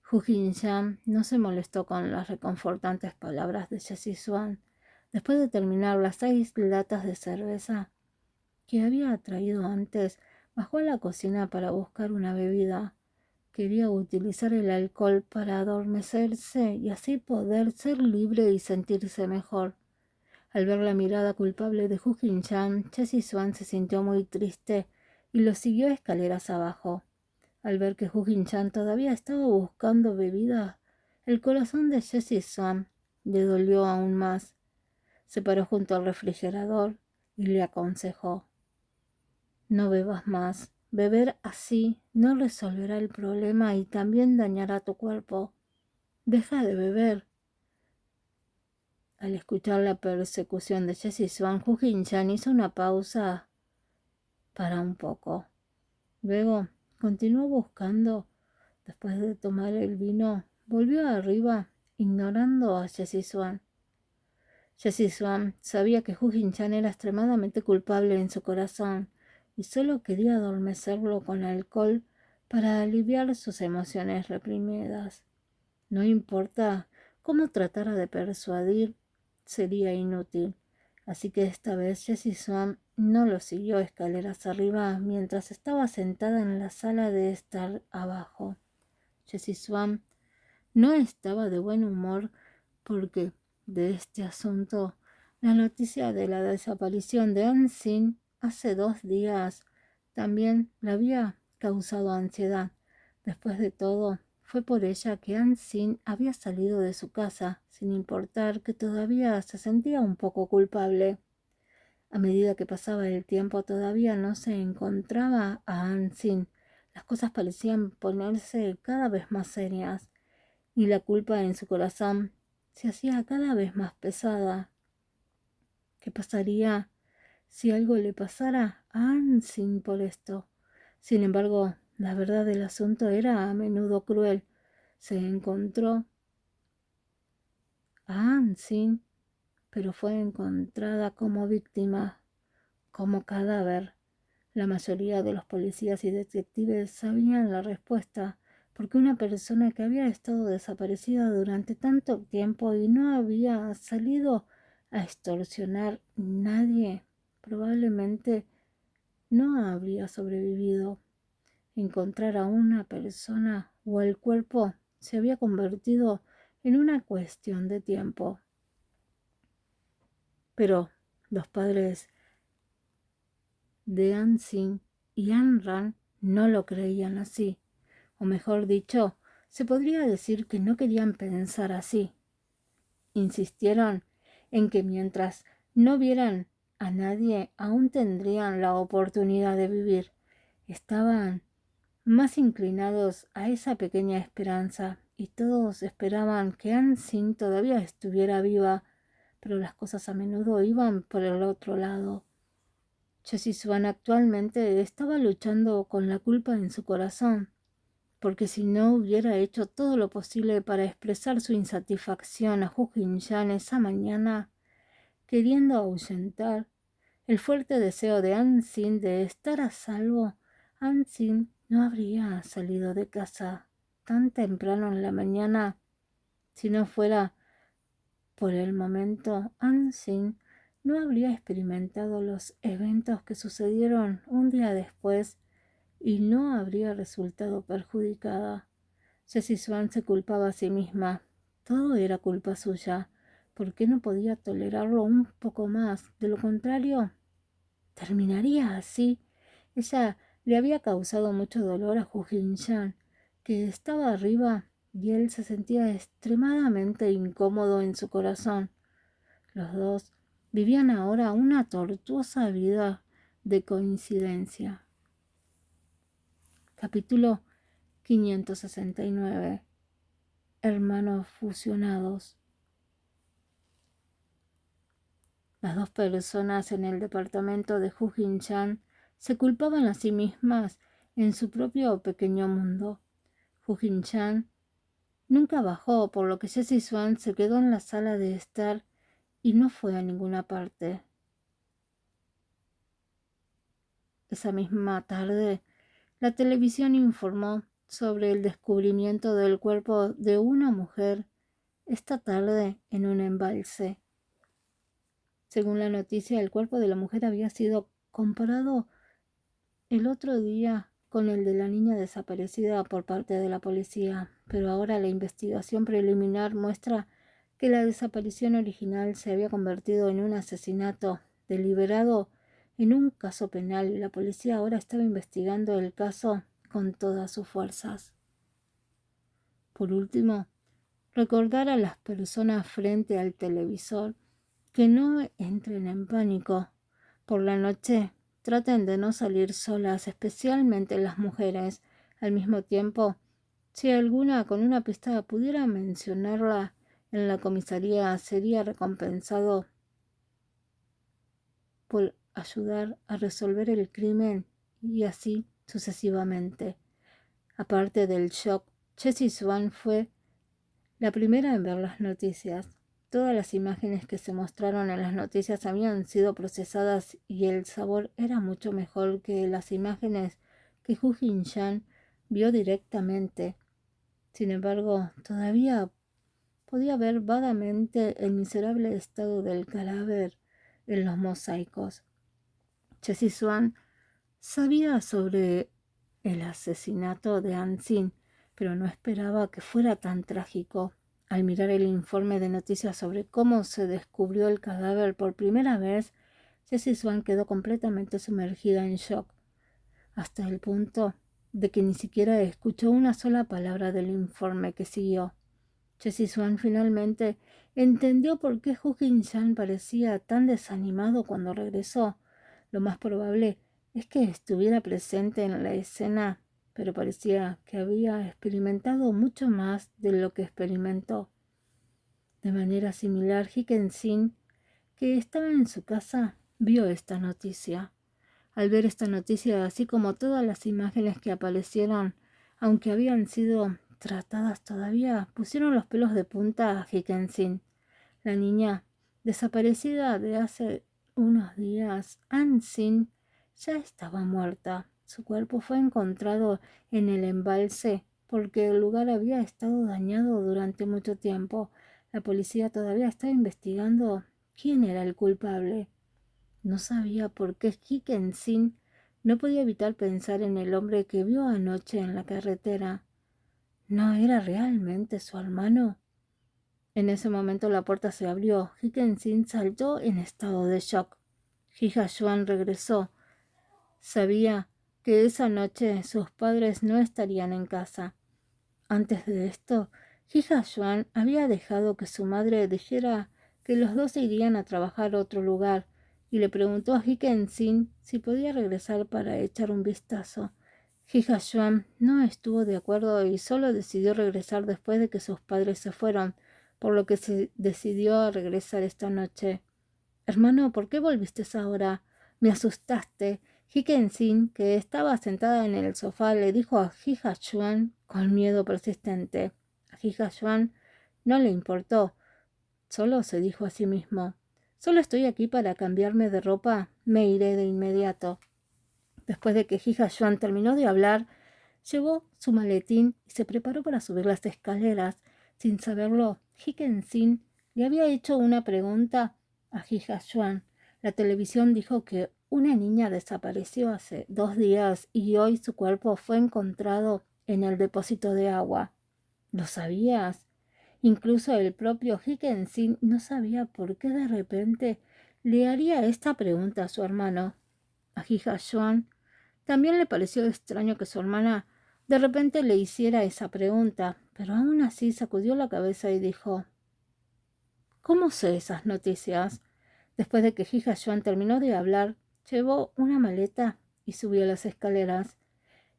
Hu Jin-chan no se molestó con las reconfortantes palabras de Jessie Swan. Después de terminar las 6 latas de cerveza que había traído antes, bajó a la cocina para buscar una bebida. Quería utilizar el alcohol para adormecerse y así poder ser libre y sentirse mejor. Al ver la mirada culpable de Hu Jin-chan, Jessie Swan se sintió muy triste y lo siguió escaleras abajo. Al ver que Hu Jin-chan todavía estaba buscando bebida, el corazón de Jessie Swan le dolió aún más. Se paró junto al refrigerador y le aconsejó: no bebas más. Beber así no resolverá el problema y también dañará tu cuerpo. Deja de beber. Al escuchar la persecución de Jessie Swan, Hu Jin-chan hizo una pausa para un poco. Luego continuó buscando. Después de tomar el vino, volvió arriba, ignorando a Jessie Swan. Jessie Swan sabía que Hu Jin-chan era extremadamente culpable en su corazón y solo quería adormecerlo con alcohol para aliviar sus emociones reprimidas. No importa cómo tratara de persuadir, sería inútil. Así que esta vez Jessie Swan no lo siguió escaleras arriba mientras estaba sentada en la sala de estar abajo. Jessie Swan no estaba de buen humor porque de este asunto, la noticia de la desaparición de Ansin hace 2 días también le había causado ansiedad. Después de todo, fue por ella que Ansin había salido de su casa, sin importar que todavía se sentía un poco culpable. A medida que pasaba el tiempo, todavía no se encontraba a Ansin. Las cosas parecían ponerse cada vez más serias y la culpa en su corazón se hacía cada vez más pesada. ¿Qué pasaría si algo le pasara a Ansin por esto? Sin embargo, la verdad del asunto era a menudo cruel. Se encontró a Ansin, pero fue encontrada como víctima, como cadáver. La mayoría de los policías y detectives sabían la respuesta, porque una persona que había estado desaparecida durante tanto tiempo y no había salido a extorsionar a nadie, probablemente no habría sobrevivido. Encontrar a una persona o el cuerpo se había convertido en una cuestión de tiempo. Pero los padres de Ansin y Anran no lo creían así, o mejor dicho, se podría decir que no querían pensar así. Insistieron en que mientras no vieran a nadie, aún tendrían la oportunidad de vivir. Estaban más inclinados a esa pequeña esperanza, y todos esperaban que Ansin todavía estuviera viva, pero las cosas a menudo iban por el otro lado. Jessie Swan actualmente estaba luchando con la culpa en su corazón, porque si no hubiera hecho todo lo posible para expresar su insatisfacción a Hu Jin-chan esa mañana, queriendo ahuyentar el fuerte deseo de Ansin de estar a salvo, Ansin no habría salido de casa tan temprano en la mañana si no fuera por el momento. Ansin no habría experimentado los eventos que sucedieron un día después y no habría resultado perjudicada. Jessie Swan se culpaba a sí misma. Todo era culpa suya. ¿Por qué no podía tolerarlo un poco más? De lo contrario, terminaría así. Ella le había causado mucho dolor a Hu Jin-chan, que estaba arriba, y él se sentía extremadamente incómodo en su corazón. Los dos vivían ahora una tortuosa vida de coincidencia. Capítulo 569. Hermanos fusionados. Las dos personas en el departamento de Hu Jin-chan se culpaban a sí mismas en su propio pequeño mundo. Hu Jin-chan nunca bajó, por lo que Jessie Swan se quedó en la sala de estar y no fue a ninguna parte. Esa misma tarde, la televisión informó sobre el descubrimiento del cuerpo de una mujer esta tarde en un embalse. Según la noticia, el cuerpo de la mujer había sido comparado el otro día con el de la niña desaparecida por parte de la policía, pero ahora la investigación preliminar muestra que la desaparición original se había convertido en un asesinato deliberado en un caso penal, y la policía ahora estaba investigando el caso con todas sus fuerzas. Por último, recordar a las personas frente al televisor que no entren en pánico. Por la noche, traten de no salir solas, especialmente las mujeres. Al mismo tiempo, si alguna con una pista pudiera mencionarla en la comisaría, sería recompensado por ayudar a resolver el crimen, y así sucesivamente. Aparte del shock, Jessie Swan fue la primera en ver las noticias. Todas las imágenes que se mostraron en las noticias habían sido procesadas y el sabor era mucho mejor que las imágenes que Hu Jin-chan vio directamente. Sin embargo, todavía podía ver vagamente el miserable estado del cadáver en los mosaicos. Jessie Swan sabía sobre el asesinato de Ansin, pero no esperaba que fuera tan trágico. Al mirar el informe de noticias sobre cómo se descubrió el cadáver por primera vez, Jessie Swan quedó completamente sumergida en shock, hasta el punto de que ni siquiera escuchó una sola palabra del informe que siguió. Jessie Swan finalmente entendió por qué Hu Jin-chan parecía tan desanimado cuando regresó. Lo más probable es que estuviera presente en la escena, pero parecía que había experimentado mucho más de lo que experimentó. De manera similar, Higginson, que estaba en su casa, vio esta noticia. Al ver esta noticia, así como todas las imágenes que aparecieron, aunque habían sido tratadas todavía, pusieron los pelos de punta a Higginson. La niña, desaparecida de hace unos días, Ansin, ya estaba muerta. Su cuerpo fue encontrado en el embalse porque el lugar había estado dañado durante mucho tiempo. La policía todavía estaba investigando quién era el culpable. No sabía por qué Higginson no podía evitar pensar en el hombre que vio anoche en la carretera. ¿No era realmente su hermano? En ese momento la puerta se abrió. Higginson saltó en estado de shock. Hija Joan regresó. Sabía que esa noche sus padres no estarían en casa. Antes de esto, Hija Joan había dejado que su madre dijera que los dos irían a trabajar a otro lugar y le preguntó a Higginson si podía regresar para echar un vistazo. Hija Joan no estuvo de acuerdo y solo decidió regresar después de que sus padres se fueron, por lo que se decidió a regresar esta noche. Hermano, ¿por qué volviste ahora? Me asustaste. Higginson, que estaba sentada en el sofá, le dijo a Hija Joan con miedo persistente. A Hija Joan no le importó. Solo se dijo a sí mismo: solo estoy aquí para cambiarme de ropa. Me iré de inmediato. Después de que Hija Joan terminó de hablar, llevó su maletín y se preparó para subir las escaleras. Sin saberlo, Higginson le había hecho una pregunta a Hija Joan. La televisión dijo que una niña desapareció hace 2 días y hoy su cuerpo fue encontrado en el depósito de agua. ¿Lo sabías? Incluso el propio Higginson no sabía por qué de repente le haría esta pregunta a su hermano. A Hija Joan también le pareció extraño que su hermana de repente le hiciera esa pregunta, pero aún así sacudió la cabeza y dijo: ¿cómo sé esas noticias? Después de que Hija Joan terminó de hablar, llevó una maleta y subió las escaleras.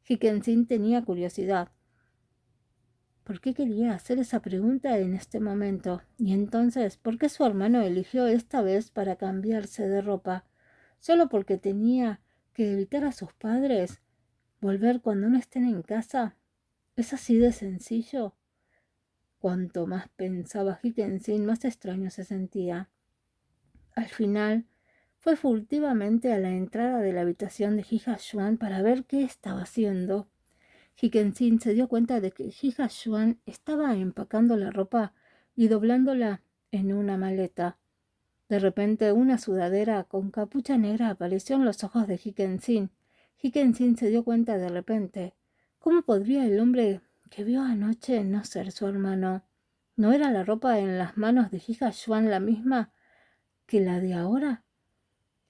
Higginson tenía curiosidad. ¿Por qué quería hacer esa pregunta en este momento? Y entonces, ¿por qué su hermano eligió esta vez para cambiarse de ropa? ¿Solo porque tenía que evitar a sus padres volver cuando no estén en casa? ¿Es así de sencillo? Cuanto más pensaba Higginson, más extraño se sentía. Al final, fue furtivamente a la entrada de la habitación de Hija Joan para ver qué estaba haciendo. Higginson se dio cuenta de que Hija Joan estaba empacando la ropa y doblándola en una maleta. De repente, una sudadera con capucha negra apareció en los ojos de Higginson. Higginson se dio cuenta de repente. ¿Cómo podría el hombre que vio anoche no ser su hermano? ¿No era la ropa en las manos de Hija Joan la misma que la de ahora?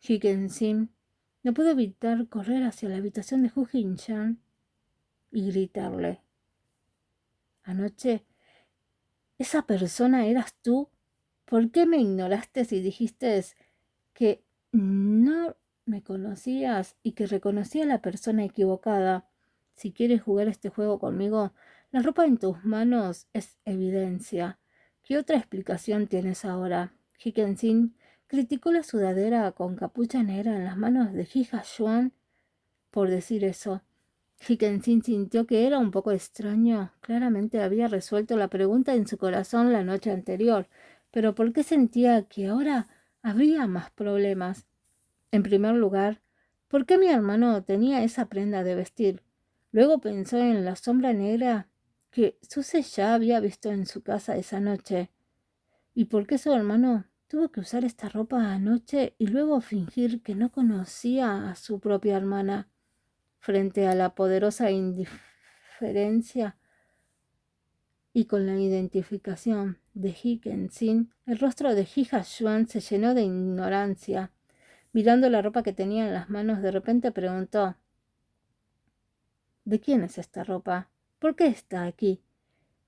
Higginson no pudo evitar correr hacia la habitación de Hu Jin-chan y gritarle: anoche, ¿esa persona eras tú? ¿Por qué me ignoraste si dijiste que no me conocías y que reconocí a la persona equivocada? Si quieres jugar este juego conmigo, la ropa en tus manos es evidencia. ¿Qué otra explicación tienes ahora? Higginson criticó la sudadera con capucha negra en las manos de Hija Joan por decir eso. Higginson sintió que era un poco extraño. Claramente había resuelto la pregunta en su corazón la noche anterior, pero ¿por qué sentía que ahora había más problemas? En primer lugar, ¿por qué mi hermano tenía esa prenda de vestir? Luego pensó en la sombra negra que Susie ya había visto en su casa esa noche. ¿Y por qué su hermano tuvo que usar esta ropa anoche y luego fingir que no conocía a su propia hermana? Frente a la poderosa indiferencia y con la identificación de Higginson, el rostro de Hija Joan se llenó de ignorancia. Mirando la ropa que tenía en las manos, de repente preguntó: ¿de quién es esta ropa? ¿Por qué está aquí?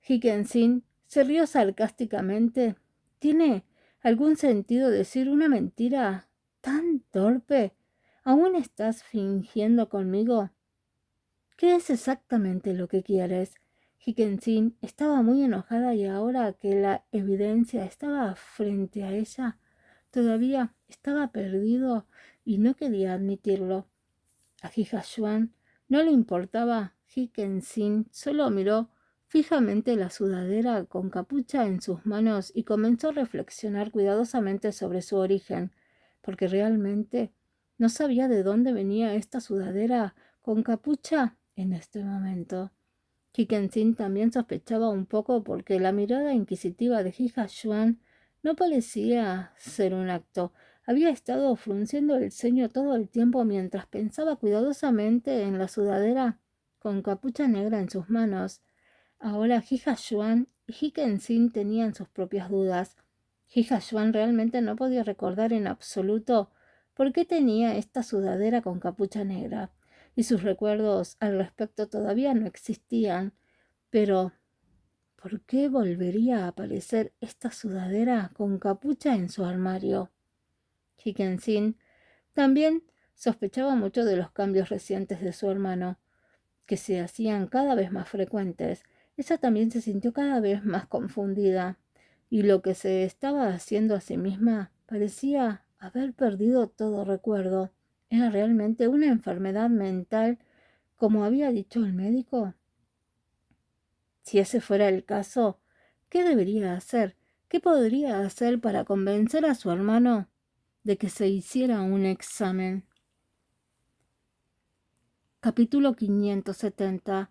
Higginson se rió sarcásticamente. ¿Tiene algún sentido decir una mentira tan torpe? ¿Aún estás fingiendo conmigo? ¿Qué es exactamente lo que quieres? Hikensin estaba muy enojada y ahora que la evidencia estaba frente a ella, todavía estaba perdido y no quería admitirlo. A Hijashuan no le importaba. Hikensin solo miró fijamente la sudadera con capucha en sus manos y comenzó a reflexionar cuidadosamente sobre su origen, porque realmente no sabía de dónde venía esta sudadera con capucha en este momento. Hikensin también sospechaba un poco porque la mirada inquisitiva de Hijashuan no parecía ser un acto. Había estado frunciendo el ceño todo el tiempo mientras pensaba cuidadosamente en la sudadera con capucha negra en sus manos. Ahora Hijashuan y Hikensin tenían sus propias dudas. Hijashuan realmente no podía recordar en absoluto por qué tenía esta sudadera con capucha negra, y sus recuerdos al respecto todavía no existían. Pero, ¿por qué volvería a aparecer esta sudadera con capucha en su armario? Hikensin también sospechaba mucho de los cambios recientes de su hermano, que se hacían cada vez más frecuentes. Ella también se sintió cada vez más confundida, y lo que se estaba haciendo a sí misma parecía haber perdido todo recuerdo. ¿Era realmente una enfermedad mental, como había dicho el médico? Si ese fuera el caso, ¿qué debería hacer? ¿Qué podría hacer para convencer a su hermano de que se hiciera un examen? Capítulo 570.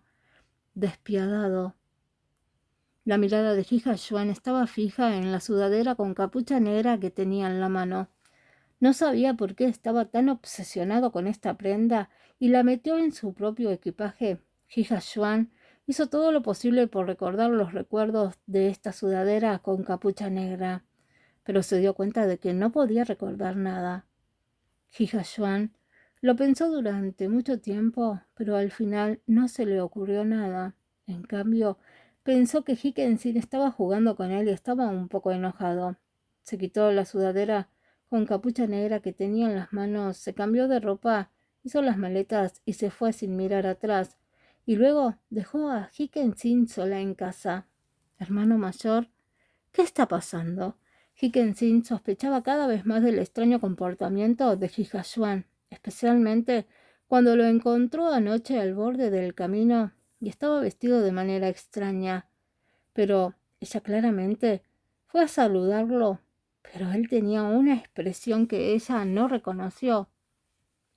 Despiadado. La mirada de Hijashuan estaba fija en la sudadera con capucha negra que tenía en la mano. No sabía por qué estaba tan obsesionado con esta prenda y la metió en su propio equipaje. Hijashuan hizo todo lo posible por recordar los recuerdos de esta sudadera con capucha negra, pero se dio cuenta de que no podía recordar nada. Hijashuan lo pensó durante mucho tiempo, pero al final no se le ocurrió nada. En cambio, pensó que Hikensin estaba jugando con él y estaba un poco enojado. Se quitó la sudadera con capucha negra que tenía en las manos, se cambió de ropa, hizo las maletas y se fue sin mirar atrás. Y luego dejó a Hikensin sola en casa. Hermano mayor, ¿qué está pasando? Hikensin sospechaba cada vez más del extraño comportamiento de Hijashuan, especialmente cuando lo encontró anoche al borde del camino y estaba vestido de manera extraña. Pero ella claramente fue a saludarlo, pero él tenía una expresión que ella no reconoció.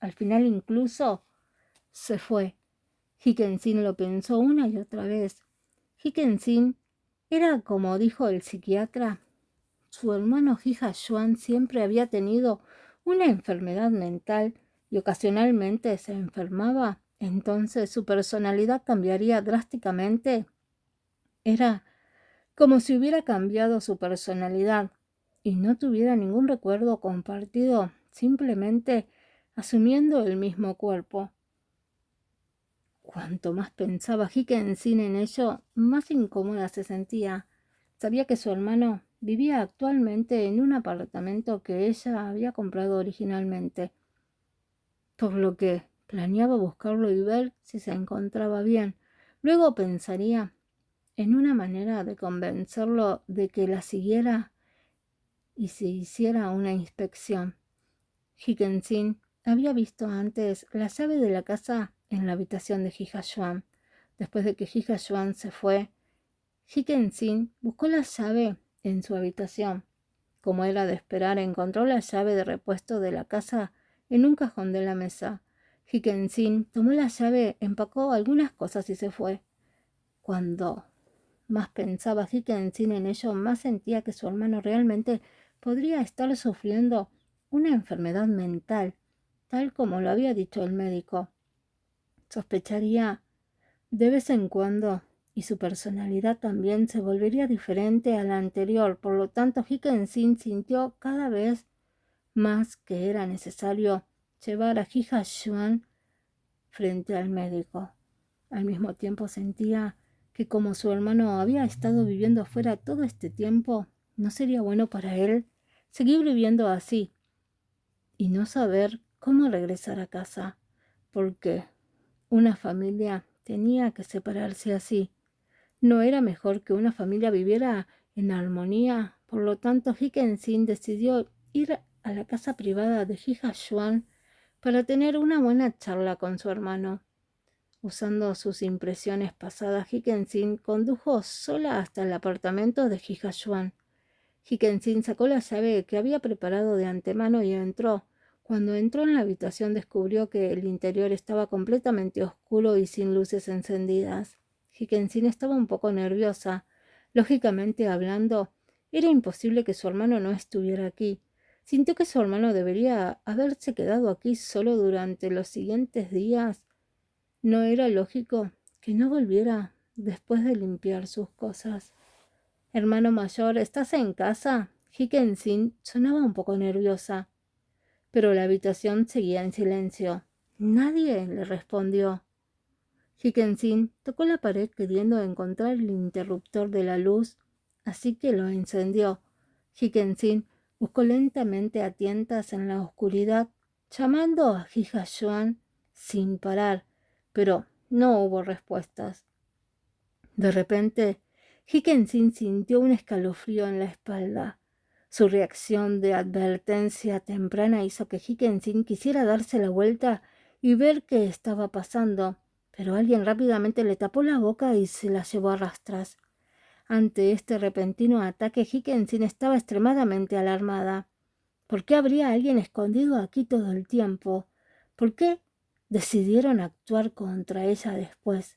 Al final incluso se fue. Hikensin lo pensó una y otra vez. Hikensin era, como dijo el psiquiatra, su hermano Hijashuan siempre había tenido una enfermedad mental y ocasionalmente se enfermaba, entonces su personalidad cambiaría drásticamente. Era como si hubiera cambiado su personalidad y no tuviera ningún recuerdo compartido, simplemente asumiendo el mismo cuerpo. Cuanto más pensaba Hikensin en ello, más incómoda se sentía. Sabía que su hermano vivía actualmente en un apartamento que ella había comprado originalmente, por lo que planeaba buscarlo y ver si se encontraba bien. Luego pensaría en una manera de convencerlo de que la siguiera y se hiciera una inspección. Hikensin había visto antes la llave de la casa en la habitación de Hijashuan. Después de que Hijashuan se fue, Hikensin buscó la llave en su habitación. Como era de esperar, encontró la llave de repuesto de la casa en un cajón de la mesa. Hikensin tomó la llave, empacó algunas cosas y se fue. Cuando más pensaba Hikensin en ello, más sentía que su hermano realmente podría estar sufriendo una enfermedad mental, tal como lo había dicho el médico. Sospecharía de vez en cuando, y su personalidad también se volvería diferente a la anterior. Por lo tanto, Hikensin sintió cada vez más que era necesario llevar a Hijashuan frente al médico. Al mismo tiempo sentía que como su hermano había estado viviendo afuera todo este tiempo, no sería bueno para él seguir viviendo así y no saber cómo regresar a casa, porque una familia tenía que separarse así. ¿No era mejor que una familia viviera en armonía? Por lo tanto, Hikkensin decidió ir a la casa privada de Hija Xuan para tener una buena charla con su hermano. Usando sus impresiones pasadas, Hikkensin condujo sola hasta el apartamento de Hija Xuan. Hikkensin sacó la llave que había preparado de antemano y entró. Cuando entró en la habitación descubrió que el interior estaba completamente oscuro y sin luces encendidas. Hikkensin estaba un poco nerviosa. Lógicamente hablando, era imposible que su hermano no estuviera aquí. Sintió que su hermano debería haberse quedado aquí solo durante los siguientes días. No era lógico que no volviera después de limpiar sus cosas. Hermano mayor, ¿estás en casa? Hikkensin sonaba un poco nerviosa, pero la habitación seguía en silencio. Nadie le respondió. Hikkensin tocó la pared queriendo encontrar el interruptor de la luz, así que lo encendió. Hikkensin buscó lentamente a tientas en la oscuridad, llamando a Hija Xuan sin parar, pero no hubo respuestas. De repente, Hikkensin sintió un escalofrío en la espalda. Su reacción de advertencia temprana hizo que Hikkensin quisiera darse la vuelta y ver qué estaba pasando, pero alguien rápidamente le tapó la boca y se la llevó a rastras. Ante este repentino ataque, Hikkensin estaba extremadamente alarmada. ¿Por qué habría alguien escondido aquí todo el tiempo? ¿Por qué decidieron actuar contra ella después?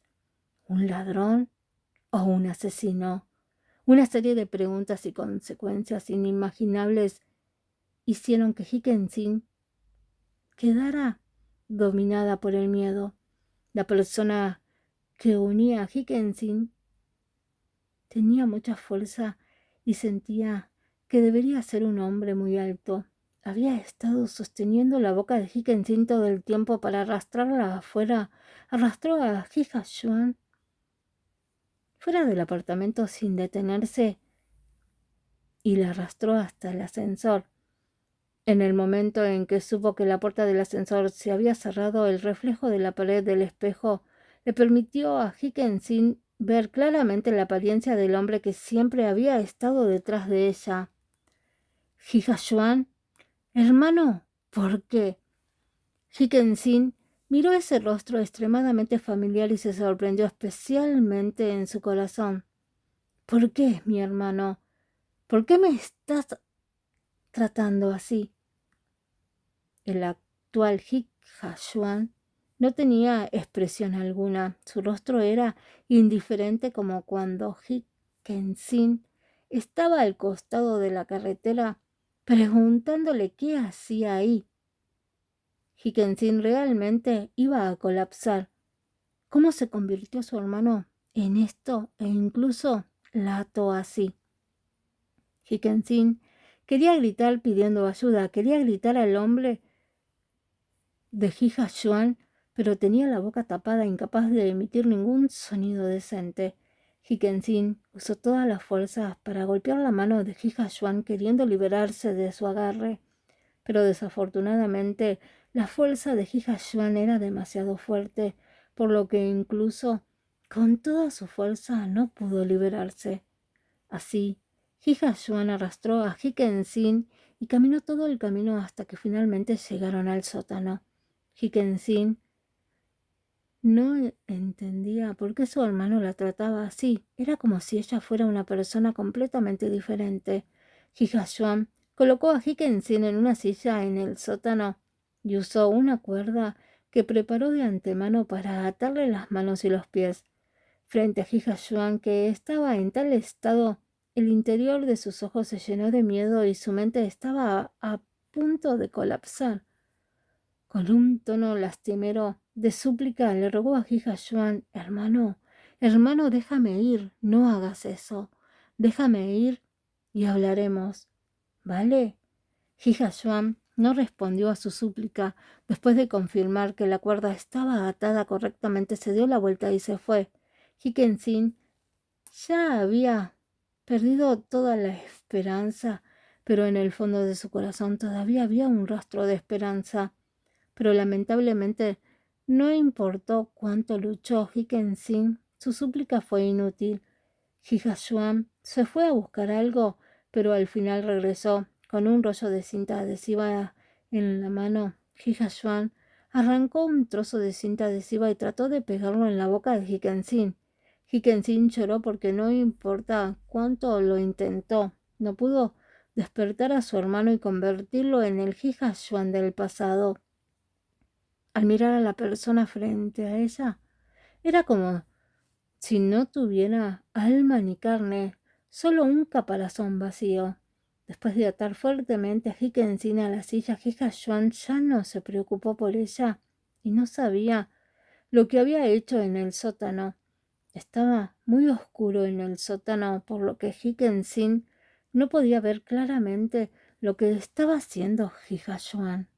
¿Un ladrón o un asesino? Una serie de preguntas y consecuencias inimaginables hicieron que Hikkensin quedara dominada por el miedo. La persona que unía a Hikkensin tenía mucha fuerza y sentía que debería ser un hombre muy alto. Había estado sosteniendo la boca de Hikkensin todo el tiempo para arrastrarla afuera. Arrastró a Hija Xuan fuera del apartamento sin detenerse y la arrastró hasta el ascensor. En el momento en que supo que la puerta del ascensor se había cerrado, el reflejo de la pared del espejo le permitió a Hikkensin ver claramente la apariencia del hombre que siempre había estado detrás de ella. Hija Xuan, hermano, ¿por qué? Hikkensin miró ese rostro extremadamente familiar y se sorprendió especialmente en su corazón. ¿Por qué, mi hermano? ¿Por qué me estás tratando así? El actual Hija Xuan no tenía expresión alguna. Su rostro era indiferente como cuando Hikkensin estaba al costado de la carretera preguntándole qué hacía ahí. Hikkensin realmente iba a colapsar. ¿Cómo se convirtió su hermano en esto e incluso la ató así? Hikkensin quería gritar pidiendo ayuda, quería gritar al hombre de Hija Xuan, pero tenía la boca tapada, incapaz de emitir ningún sonido decente. Hikkensin usó todas las fuerzas para golpear la mano de Hija Xuan queriendo liberarse de su agarre, pero desafortunadamente la fuerza de Hija Xuan era demasiado fuerte, por lo que incluso con toda su fuerza no pudo liberarse. Así, Hija Xuan arrastró a Hikkensin y caminó todo el camino hasta que finalmente llegaron al sótano. Hikkensin no entendía por qué su hermano la trataba así. Era como si ella fuera una persona completamente diferente. Hija Xuan colocó a Hikkensin en una silla en el sótano y usó una cuerda que preparó de antemano para atarle las manos y los pies. Frente a Hija Xuan, que estaba en tal estado, el interior de sus ojos se llenó de miedo y su mente estaba a punto de colapsar. Con un tono lastimero de súplica le rogó a Hija Xuan: hermano, hermano, déjame ir, no hagas eso. Déjame ir y hablaremos, ¿vale? Hija Xuan no respondió a su súplica. Después de confirmar que la cuerda estaba atada correctamente, se dio la vuelta y se fue. Hikkensin ya había perdido toda la esperanza, pero en el fondo de su corazón todavía había un rastro de esperanza. Pero lamentablemente no importó cuánto luchó Hikkensin, su súplica fue inútil. Hija-Yuan se fue a buscar algo, pero al final regresó con un rollo de cinta adhesiva en la mano. Hija-Yuan arrancó un trozo de cinta adhesiva y trató de pegarlo en la boca de Hikensin. Hikensin lloró porque no importa cuánto lo intentó, no pudo despertar a su hermano y convertirlo en el Hija-Yuan del pasado. Al mirar a la persona frente a ella, era como si no tuviera alma ni carne, solo un caparazón vacío. Después de atar fuertemente a Hikensin a la silla, Hija-Yuan ya no se preocupó por ella y no sabía lo que había hecho en el sótano. Estaba muy oscuro en el sótano, por lo que Hikensin no podía ver claramente lo que estaba haciendo Hija-Yuan.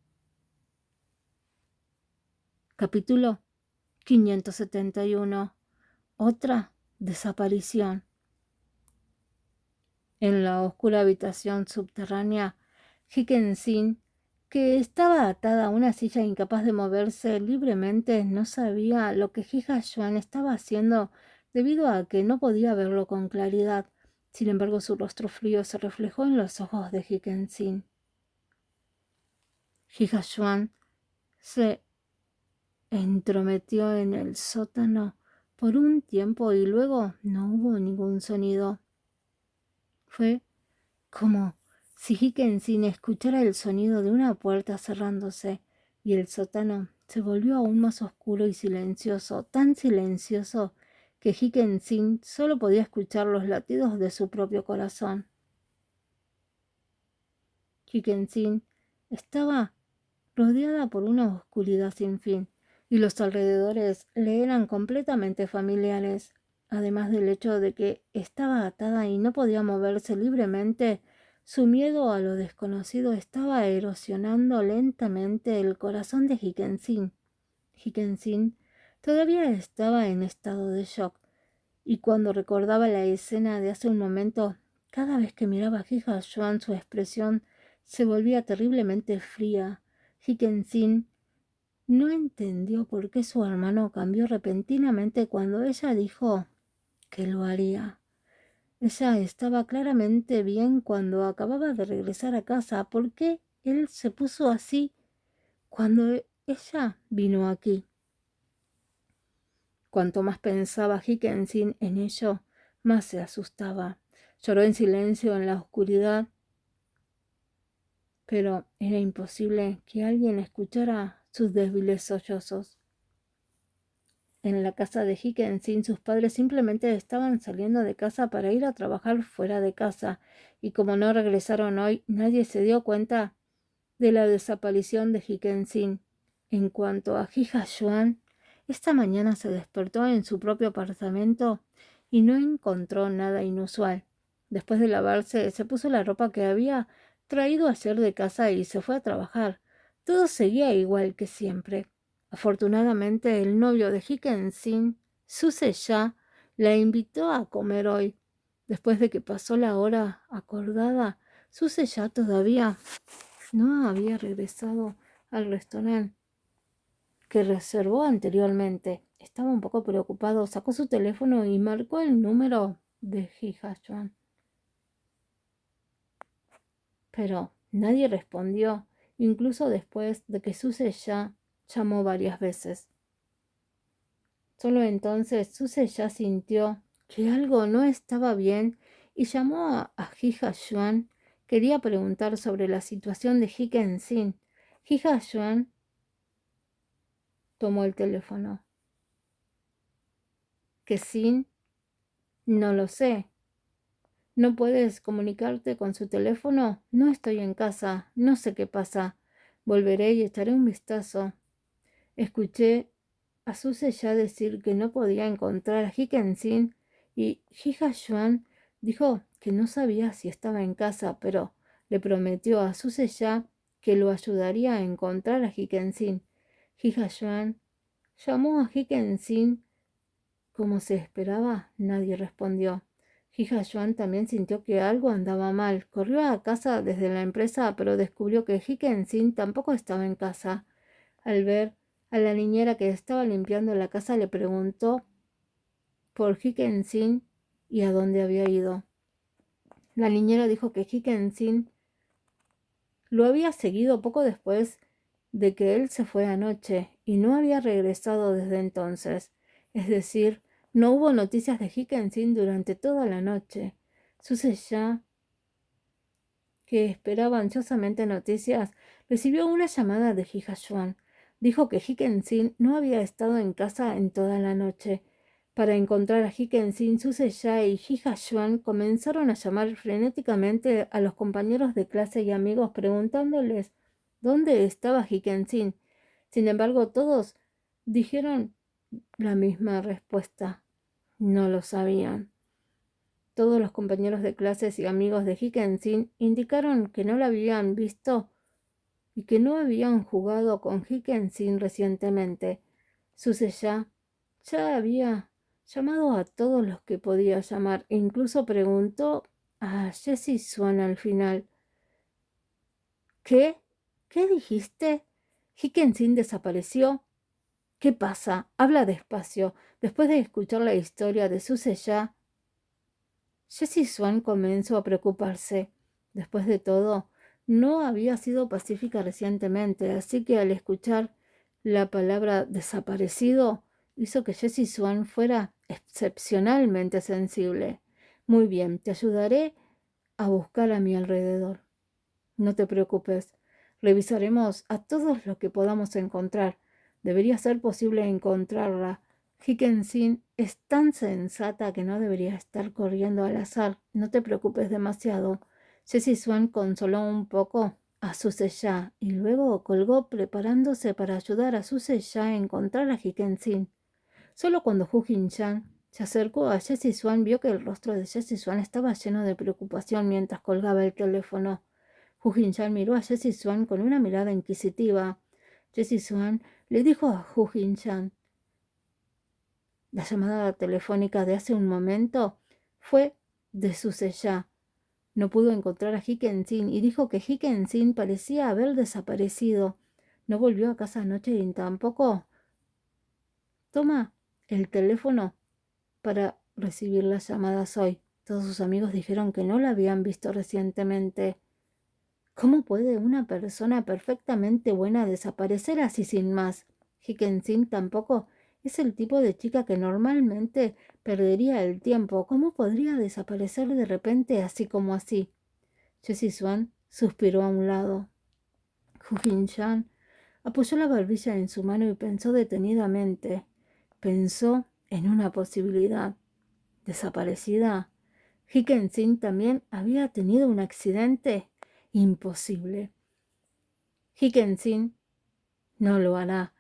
Capítulo 571. Otra desaparición. En la oscura habitación subterránea, Hikensin, que estaba atada a una silla incapaz de moverse libremente, no sabía lo que Hija-Yuan estaba haciendo debido a que no podía verlo con claridad. Sin embargo, su rostro frío se reflejó en los ojos de Hikensin. Hija-Yuan se entrometió en el sótano por un tiempo y luego no hubo ningún sonido. Fue como si Hikensin escuchara el sonido de una puerta cerrándose, y el sótano se volvió aún más oscuro y silencioso, tan silencioso que Hikensin solo podía escuchar los latidos de su propio corazón. Hikensin estaba rodeada por una oscuridad sin fin, y los alrededores le eran completamente familiares. Además del hecho de que estaba atada y no podía moverse libremente, su miedo a lo desconocido estaba erosionando lentamente el corazón de Hikensin. Hikensin todavía estaba en estado de shock, y cuando recordaba la escena de hace un momento, cada vez que miraba a Hija-Yuan su expresión se volvía terriblemente fría. Hikensin no entendió por qué su hermano cambió repentinamente cuando ella dijo que lo haría. Ella estaba claramente bien cuando acababa de regresar a casa. ¿Por qué él se puso así cuando ella vino aquí? Cuanto más pensaba Hikensin en ello, más se asustaba. Lloró en silencio en la oscuridad, pero era imposible que alguien escuchara sus débiles sollozos. En la casa de Hikensin, sus padres simplemente estaban saliendo de casa para ir a trabajar fuera de casa, y como no regresaron hoy, nadie se dio cuenta de la desaparición de Hikensin. En cuanto a Hija-Yuan, esta mañana se despertó en su propio apartamento y no encontró nada inusual. Después de lavarse, se puso la ropa que había traído ayer de casa y se fue a trabajar. Todo seguía igual que siempre. Afortunadamente, el novio de Hikensin, Suseya, la invitó a comer hoy. Después de que pasó la hora acordada, Suseya todavía no había regresado al restaurante que reservó anteriormente. Estaba un poco preocupado. Sacó su teléfono y marcó el número de Hija-Yuan. Pero nadie respondió, incluso después de que Suseya llamó varias veces. Solo entonces Suseya sintió que algo no estaba bien y llamó a Hija-Yuan. Quería preguntar sobre la situación de Hikensin. Hija-Yuan tomó el teléfono. ¿Que sin? No lo sé. ¿No puedes comunicarte con su teléfono? No estoy en casa. No sé qué pasa. Volveré y echaré un vistazo. Escuché a Suseya decir que no podía encontrar a Hikensin y Hija-Yuan dijo que no sabía si estaba en casa, pero le prometió a Suseya que lo ayudaría a encontrar a Hikensin. Hija-Yuan llamó a Hikensin. Como se esperaba, nadie respondió. Hija-Yuan también sintió que algo andaba mal. Corrió a casa desde la empresa, pero descubrió que Hikensin tampoco estaba en casa. Al ver a la niñera que estaba limpiando la casa, le preguntó por Hikensin y a dónde había ido. La niñera dijo que Higginson lo había seguido poco después de que él se fue anoche y no había regresado desde entonces. Es decir, no hubo noticias de Higginson durante toda la noche. Susan, que esperaba ansiosamente noticias, recibió una llamada de Hija-Yuan. Dijo que Higginson no había estado en casa en toda la noche. Para encontrar a Higginson, Suseya y Hija-Yuan comenzaron a llamar frenéticamente a los compañeros de clase y amigos preguntándoles dónde estaba Higginson. Sin embargo, todos dijeron la misma respuesta. No lo sabían. Todos los compañeros de clases y amigos de Higginson indicaron que no la habían visto y que no habían jugado con Higginson recientemente. Suseya ya había llamado a todos los que podía llamar e incluso preguntó a Jessie Swan al final. ¿Qué? ¿Qué dijiste? ¿Higginson desapareció? ¿Qué pasa? Habla despacio. Después de escuchar la historia de Suseya, Jessie Swan comenzó a preocuparse. Después de todo, no había sido pacífica recientemente, así que al escuchar la palabra desaparecido, hizo que Jessie Swan fuera excepcionalmente sensible. Muy bien, te ayudaré a buscar a mi alrededor. No te preocupes, revisaremos a todos los que podamos encontrar. Debería ser posible encontrarla. Higginson es tan sensata que no debería estar corriendo al azar. No te preocupes demasiado. Jessie Swan consoló un poco a Suseya y luego colgó preparándose para ayudar a Suseya a encontrar a Higginson. Solo cuando Hu Jinshan se acercó a Jessie Swan vio que el rostro de Jessie Swan estaba lleno de preocupación mientras colgaba el teléfono. Hu Jinshan miró a Jessie Swan con una mirada inquisitiva. Jessie Swan le dijo a Hu Jinshan: la llamada telefónica de hace un momento fue de Suseya. No pudo encontrar a Higginson y dijo que Higginson parecía haber desaparecido. No volvió a casa anoche y tampoco toma el teléfono para recibir las llamadas hoy. Todos sus amigos dijeron que no la habían visto recientemente. ¿Cómo puede una persona perfectamente buena desaparecer así sin más? Higginson tampoco es el tipo de chica que normalmente perdería el tiempo. ¿Cómo podría desaparecer de repente así como así? Jessie Swan suspiró a un lado. Hu Jinshan apoyó la barbilla en su mano y pensó detenidamente. Pensó en una posibilidad. ¿Desaparecida? ¿Higginson también había tenido un accidente? Imposible. Higginson no lo hará.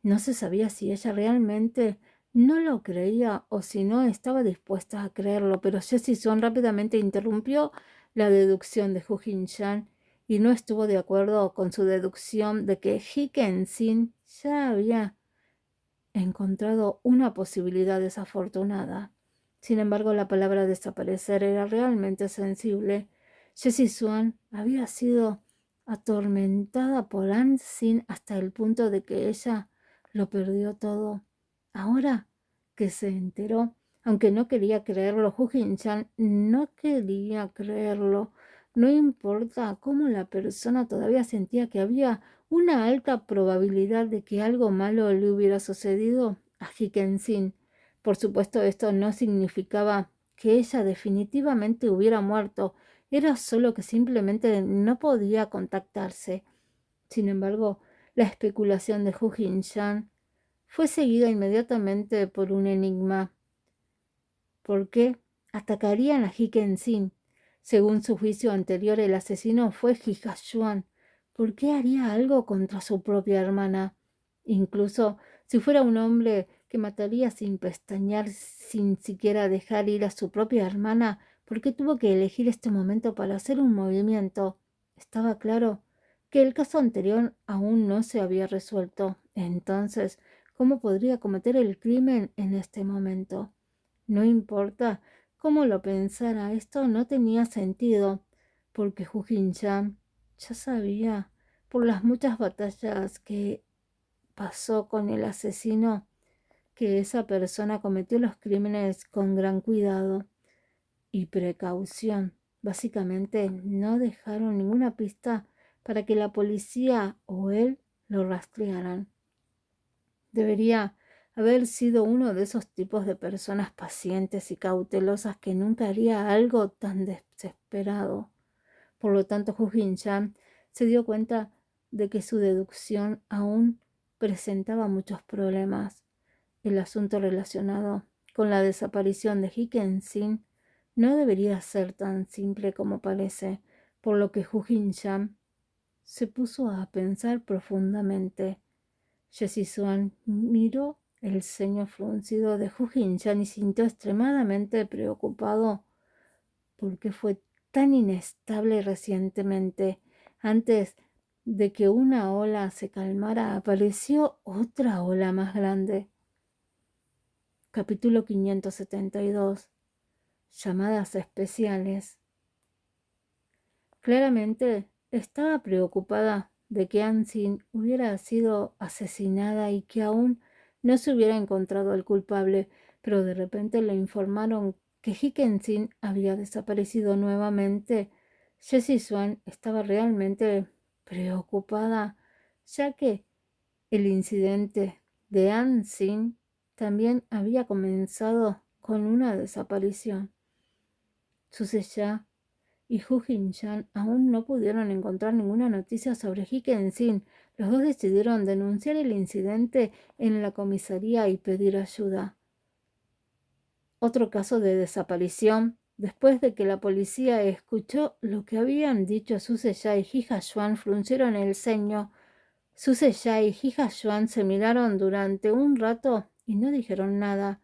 No se sabía si ella realmente no lo creía o si no estaba dispuesta a creerlo, pero Jessie Swan rápidamente interrumpió la deducción de Hu Jinshan y no estuvo de acuerdo con su deducción de que Higginson ya había encontrado una posibilidad desafortunada. Sin embargo, la palabra desaparecer era realmente sensible. Jessie Swan había sido atormentada por Ansin hasta el punto de que ella lo perdió todo. Ahora que se enteró, aunque no quería creerlo, Hu Jinshan no quería creerlo. No importa cómo la persona todavía sentía que había una alta probabilidad de que algo malo le hubiera sucedido a Higginson. Por supuesto, esto no significaba que ella definitivamente hubiera muerto, era solo que simplemente no podía contactarse. Sin embargo, la especulación de Hu Jinshan fue seguida inmediatamente por un enigma. ¿Por qué atacarían a Higginson? Según su juicio anterior, el asesino fue Hija-Yuan. ¿Por qué haría algo contra su propia hermana? Incluso si fuera un hombre que mataría sin pestañear, sin siquiera dejar ir a su propia hermana, ¿por qué tuvo que elegir este momento para hacer un movimiento? Estaba claro que el caso anterior aún no se había resuelto. Entonces, ¿cómo podría cometer el crimen en este momento? No importa cómo lo pensara, esto no tenía sentido, porque Hu Jinshan ya sabía, por las muchas batallas que pasó con el asesino, que esa persona cometió los crímenes con gran cuidado. y precaución. Básicamente no dejaron ninguna pista para que la policía o él lo rastrearan. Debería haber sido uno de esos tipos de personas pacientes y cautelosas que nunca haría algo tan desesperado. Por lo tanto, Hu Jin-chan se dio cuenta de que su deducción aún presentaba muchos problemas. El asunto relacionado con la desaparición de Hiken-sin no debería ser tan simple como parece, por lo que Hu Jin-chan se puso a pensar profundamente. Jessie Swan miró el ceño fruncido de Hu Jin-chan y sintió extremadamente preocupado porque fue tan inestable recientemente. Antes de que una ola se calmara, apareció otra ola más grande. Capítulo 572. Llamadas especiales. Claramente estaba preocupada de que Ansin hubiera sido asesinada y que aún no se hubiera encontrado al culpable, pero de repente le informaron que Hiken-sin había desaparecido nuevamente. Jessie Swan estaba realmente preocupada, ya que el incidente de Ansin también había comenzado con una desaparición. Suseya y Hu Jin-chan aún no pudieron encontrar ninguna noticia sobre Hiken-sin. Los dos decidieron denunciar el incidente en la comisaría y pedir ayuda. Otro caso de desaparición. Después de que la policía escuchó lo que habían dicho Suseya y Hija Xuan, fruncieron el ceño. Suseya y Hija Xuan se miraron durante un rato y no dijeron nada.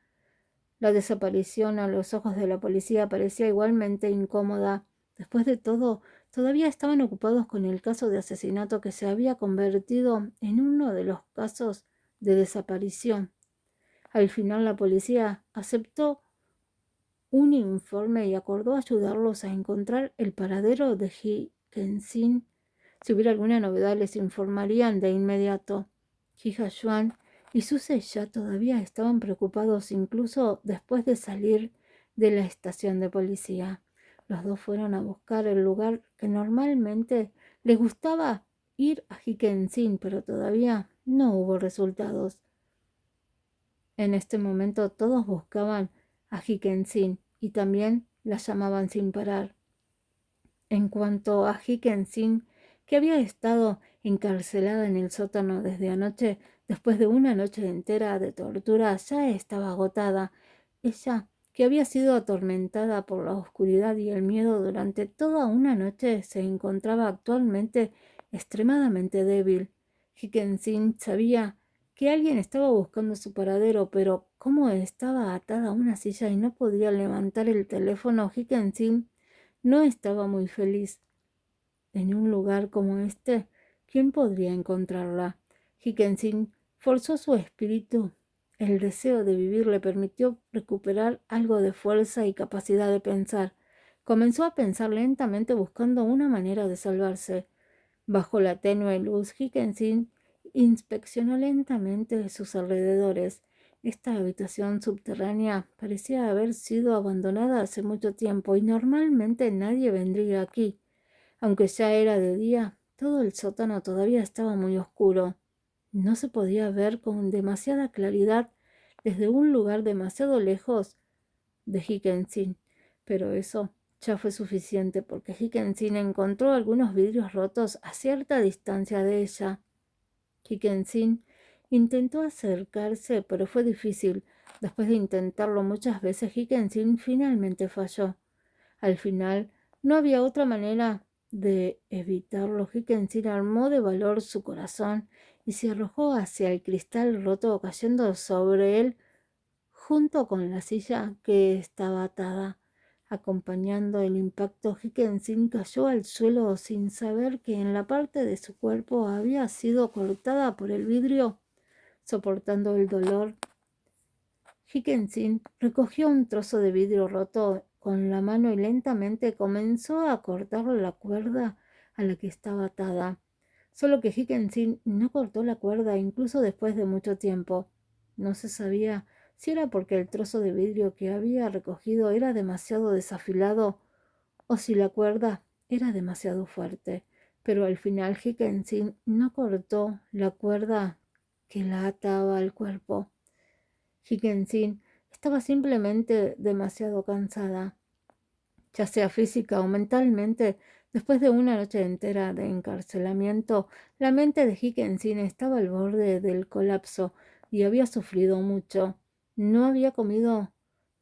La desaparición a los ojos de la policía parecía igualmente incómoda. Después de todo, todavía estaban ocupados con el caso de asesinato que se había convertido en uno de los casos de desaparición. Al final la policía aceptó un informe y acordó ayudarlos a encontrar el paradero de Hiken-sin. Si hubiera alguna novedad les informarían de inmediato. Hija Xuan y Suseya todavía estaban preocupados incluso después de salir de la estación de policía. Los dos fueron a buscar el lugar que normalmente les gustaba ir a Hiken-sin, pero todavía no hubo resultados. En este momento todos buscaban a Hiken-sin y también la llamaban sin parar. En cuanto a Hiken-sin, que había estado encarcelada en el sótano desde anoche, después de una noche entera de tortura, ya estaba agotada. Ella, que había sido atormentada por la oscuridad y el miedo durante toda una noche, se encontraba actualmente extremadamente débil. Hiken-sin sabía que alguien estaba buscando su paradero, pero como estaba atada a una silla y no podía levantar el teléfono, Hiken-sin no estaba muy feliz. En un lugar como este, ¿quién podría encontrarla? Hiken-sin forzó su espíritu. El deseo de vivir le permitió recuperar algo de fuerza y capacidad de pensar. Comenzó a pensar lentamente buscando una manera de salvarse. Bajo la tenue luz, Hiken-sin inspeccionó lentamente sus alrededores. Esta habitación subterránea parecía haber sido abandonada hace mucho tiempo y normalmente nadie vendría aquí. Aunque ya era de día, todo el sótano todavía estaba muy oscuro. No se podía ver con demasiada claridad desde un lugar demasiado lejos de Hiken-sin, pero eso ya fue suficiente porque Hiken-sin encontró algunos vidrios rotos a cierta distancia de ella. Hiken-sin intentó acercarse, pero fue difícil. Después de intentarlo muchas veces, Hiken-sin finalmente falló. Al final, no había otra manera de evitarlo. Hiken-sin armó de valor su corazón y se arrojó hacia el cristal roto, cayendo sobre él junto con la silla que estaba atada. Acompañando el impacto, Hiken-sin cayó al suelo sin saber que en la parte de su cuerpo había sido cortada por el vidrio. Soportando el dolor, Hiken-sin recogió un trozo de vidrio roto con la mano y lentamente comenzó a cortar la cuerda a la que estaba atada. Solo que Hiken-sin no cortó la cuerda incluso después de mucho tiempo. No se sabía si era porque el trozo de vidrio que había recogido era demasiado desafilado o si la cuerda era demasiado fuerte. Pero al final Hickensin no cortó la cuerda que la ataba al cuerpo. Hickensin estaba simplemente demasiado cansada, ya sea física o mentalmente. Después de una noche entera de encarcelamiento, la mente de Hickensin estaba al borde del colapso y había sufrido mucho. No había comido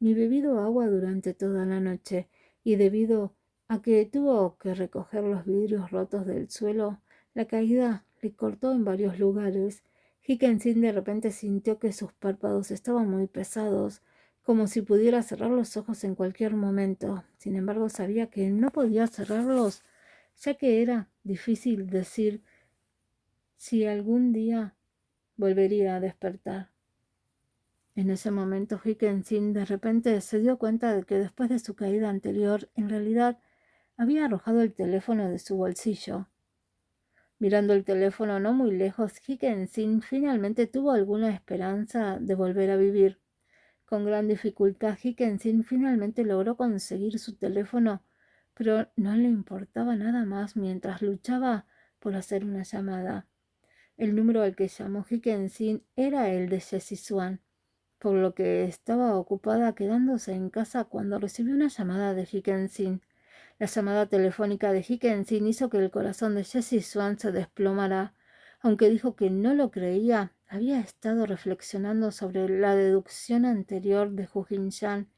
ni bebido agua durante toda la noche, y debido a que tuvo que recoger los vidrios rotos del suelo, la caída le cortó en varios lugares. Hickensin de repente sintió que sus párpados estaban muy pesados, como si pudiera cerrar los ojos en cualquier momento. Sin embargo, sabía que no podía cerrarlos, ya que era difícil decir si algún día volvería a despertar. En ese momento, Hickensin de repente se dio cuenta de que después de su caída anterior, en realidad había arrojado el teléfono de su bolsillo. Mirando el teléfono no muy lejos, Hickensin finalmente tuvo alguna esperanza de volver a vivir. Con gran dificultad, Hickensin finalmente logró conseguir su teléfono, pero no le importaba nada más mientras luchaba por hacer una llamada. El número al que llamó Hickensin era el de Jessie Swan, por lo que estaba ocupada quedándose en casa cuando recibió una llamada de Hickensin. La llamada telefónica de Hickensin hizo que el corazón de Jessie Swan se desplomara. Aunque dijo que no lo creía, había estado reflexionando sobre la deducción anterior de Hu Jin-chan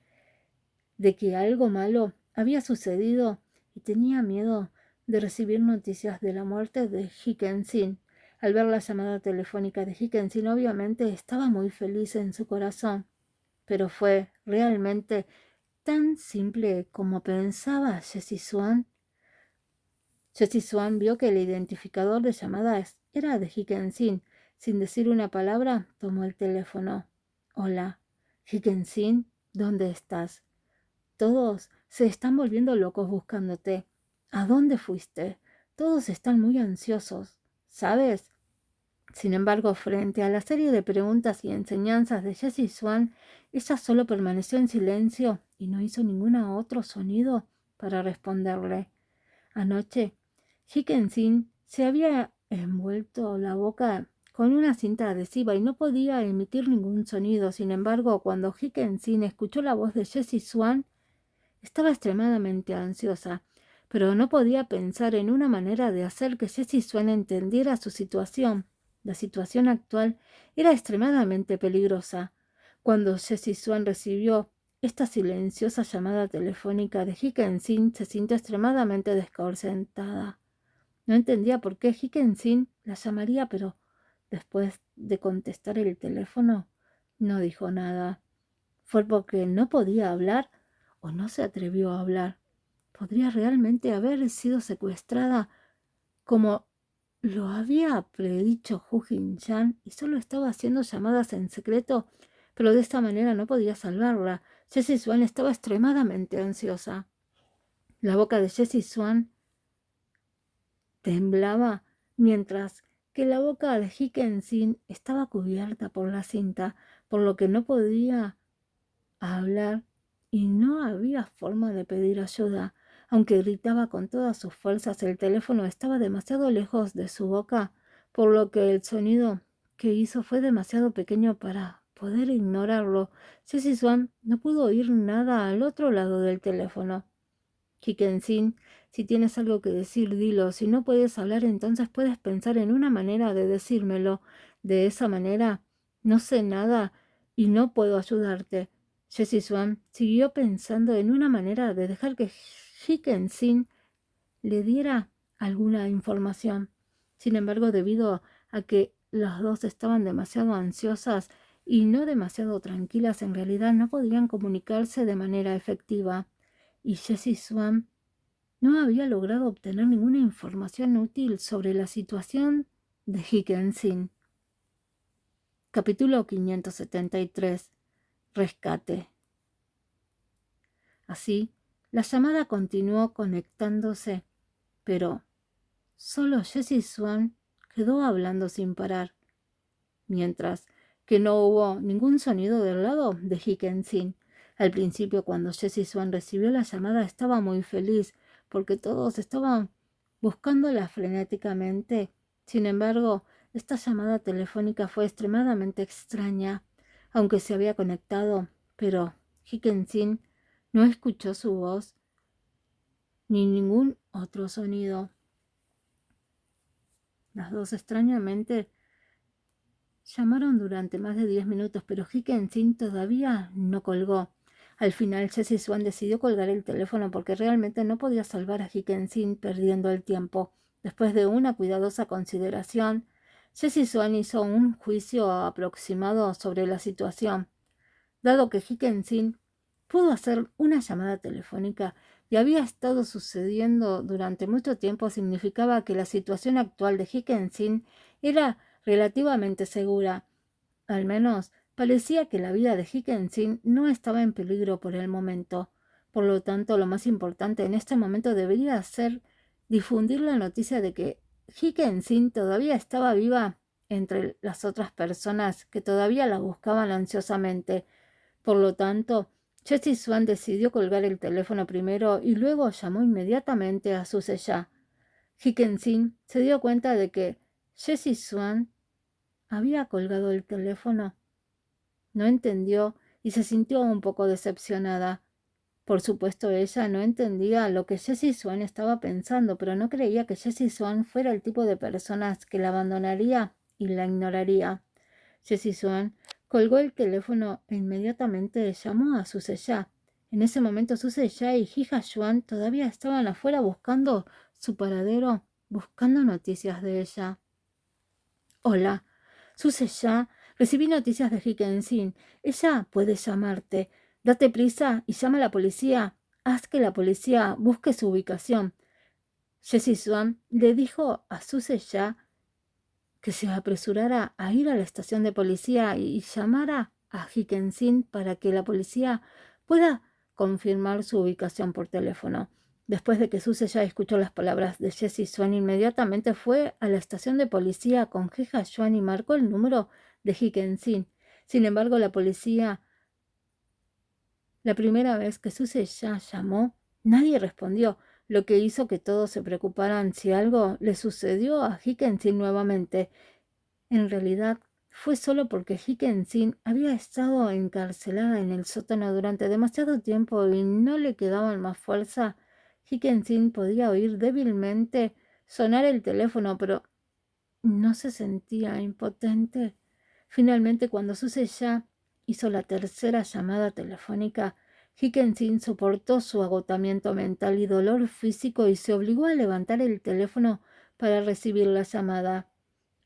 de que algo malo había sucedido y tenía miedo de recibir noticias de la muerte de Hickensin. Al ver la llamada telefónica de Hickensin, obviamente estaba muy feliz en su corazón, pero fue realmente tan simple como pensaba Jessie Swan. Jessie Swan vio que el identificador de llamadas era de Hickensin. Sin decir una palabra, tomó el teléfono. Hola, Hickensin, ¿dónde estás? Todos se están volviendo locos buscándote. ¿A dónde fuiste? Todos están muy ansiosos, ¿sabes? Sin embargo, frente a la serie de preguntas y enseñanzas de Jessie Swan, ella solo permaneció en silencio y no hizo ningún otro sonido para responderle. Anoche, Hickensin se había envuelto la boca con una cinta adhesiva y no podía emitir ningún sonido. Sin embargo, cuando Hickensin escuchó la voz de Jessie Swan, estaba extremadamente ansiosa, pero no podía pensar en una manera de hacer que Jessie Swan entendiera su situación. La situación actual era extremadamente peligrosa. Cuando Jessie Swan recibió esta silenciosa llamada telefónica de Hickensin, se sintió extremadamente desconcertada. No entendía por qué Hickensin la llamaría, pero después de contestar el teléfono, no dijo nada. ¿Fue porque no podía hablar o no se atrevió a hablar? ¿Podría realmente haber sido secuestrada como lo había predicho Hu Jin-chan y solo estaba haciendo llamadas en secreto? Pero de esta manera no podía salvarla. Jessie Swan estaba extremadamente ansiosa. La boca de Jessie Swan temblaba mientras que la boca de Hickensin estaba cubierta por la cinta, por lo que no podía hablar y no había forma de pedir ayuda. Aunque gritaba con todas sus fuerzas, el teléfono estaba demasiado lejos de su boca, por lo que el sonido que hizo fue demasiado pequeño para poder ignorarlo. Jessie Swan no pudo oír nada al otro lado del teléfono. Hickensin, si tienes algo que decir, dilo. Si no puedes hablar, entonces puedes pensar en una manera de decírmelo. De esa manera, no sé nada y no puedo ayudarte. Jessie Swan siguió pensando en una manera de dejar que Hickensin le diera alguna información. Sin embargo, debido a que las dos estaban demasiado ansiosas y no demasiado tranquilas, en realidad no podían comunicarse de manera efectiva. Y Jessie Swan no había logrado obtener ninguna información útil sobre la situación de Hickensin. Capítulo 573. Rescate. Así, la llamada continuó conectándose, pero solo Jessie Swan quedó hablando sin parar, mientras que no hubo ningún sonido del lado de Hickensin. Al principio, cuando Jessie Swan recibió la llamada, estaba muy feliz, porque todos estaban buscándola frenéticamente. Sin embargo, esta llamada telefónica fue extremadamente extraña, aunque se había conectado, pero Hickensin no escuchó su voz ni ningún otro sonido. Las dos extrañamente llamaron durante más de 10 minutos, pero Hickensin todavía no colgó. Al final, Jessie Swan decidió colgar el teléfono porque realmente no podía salvar a Hickensin perdiendo el tiempo. Después de una cuidadosa consideración, Jessie Swan hizo un juicio aproximado sobre la situación. Dado que Hickensin pudo hacer una llamada telefónica y había estado sucediendo durante mucho tiempo, significaba que la situación actual de Hickensin era relativamente segura. Al menos parecía que la vida de Hickensin no estaba en peligro por el momento. Por lo tanto, lo más importante en este momento debería ser difundir la noticia de que Hickensin todavía estaba viva entre las otras personas que todavía la buscaban ansiosamente. Por lo tanto, Jessie Swan decidió colgar el teléfono primero y luego llamó inmediatamente a su Shah. Hickensin se dio cuenta de que Jessie Swan había colgado el teléfono. No entendió y se sintió un poco decepcionada. Por supuesto, ella no entendía lo que Jessie Swan estaba pensando, pero no creía que Jessie Swan fuera el tipo de personas que la abandonaría y la ignoraría. Jessie Swan colgó el teléfono e inmediatamente llamó a su Shah. En ese momento su Shah y Hija Swan todavía estaban afuera buscando su paradero, buscando noticias de ella. Hola, su Shah, recibí noticias de Hickensin. Ella puede llamarte. Date prisa y llama a la policía. Haz que la policía busque su ubicación. Jessie Swan le dijo a su Shah que se apresurara a ir a la estación de policía y llamara a Hickensin para que la policía pueda confirmar su ubicación por teléfono. Después de que Suze ya escuchó las palabras de Jessie Swan, inmediatamente fue a la estación de policía con Hija Swan y marcó el número de Hickensin. Sin embargo, la primera vez que Suze ya llamó, nadie respondió, lo que hizo que todos se preocuparan si algo le sucedió a Hickensin nuevamente. En realidad, fue solo porque Hickensin había estado encarcelada en el sótano durante demasiado tiempo y no le quedaban más fuerza. Hickensin podía oír débilmente sonar el teléfono, pero no se sentía impotente. Finalmente, cuando Suze ya hizo la tercera llamada telefónica, Hickensin soportó su agotamiento mental y dolor físico y se obligó a levantar el teléfono para recibir la llamada.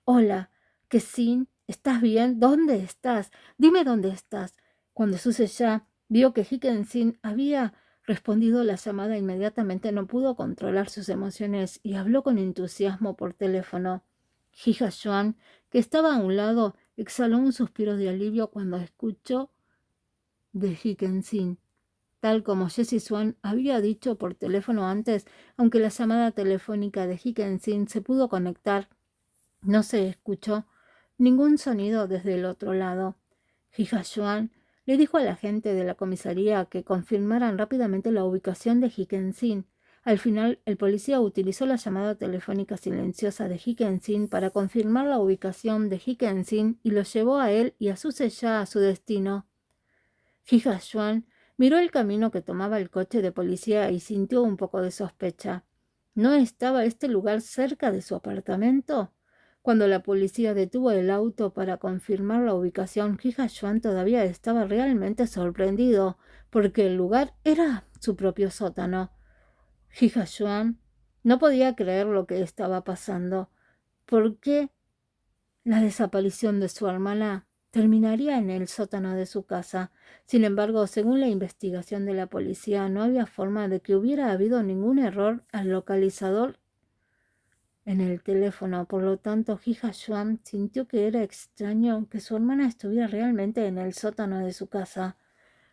Hola, Kessin, ¿estás bien? ¿Dónde estás? Dime dónde estás. Cuando Suze ya vio que Hickensin había respondido la llamada, inmediatamente no pudo controlar sus emociones y habló con entusiasmo por teléfono. Hija Swan, que estaba a un lado, exhaló un suspiro de alivio cuando escuchó de Hickensin. Tal como Jessie Swan había dicho por teléfono antes, aunque la llamada telefónica de Hickensin se pudo conectar, no se escuchó ningún sonido desde el otro lado. Hija Swan le dijo a la gente de la comisaría que confirmaran rápidamente la ubicación de Hickensin. Al final, el policía utilizó la llamada telefónica silenciosa de Hickensin para confirmar la ubicación de Hickensin y lo llevó a él y a Suze ya a su destino. Hija Swan miró el camino que tomaba el coche de policía y sintió un poco de sospecha. ¿No estaba este lugar cerca de su apartamento? Cuando la policía detuvo el auto para confirmar la ubicación, Hija Swan todavía estaba realmente sorprendido, porque el lugar era su propio sótano. Hija Swan no podía creer lo que estaba pasando. ¿Por qué la desaparición de su hermana terminaría en el sótano de su casa? Sin embargo, según la investigación de la policía, no había forma de que hubiera habido ningún error al localizador en el teléfono. Por lo tanto, Hija Swan sintió que era extraño que su hermana estuviera realmente en el sótano de su casa.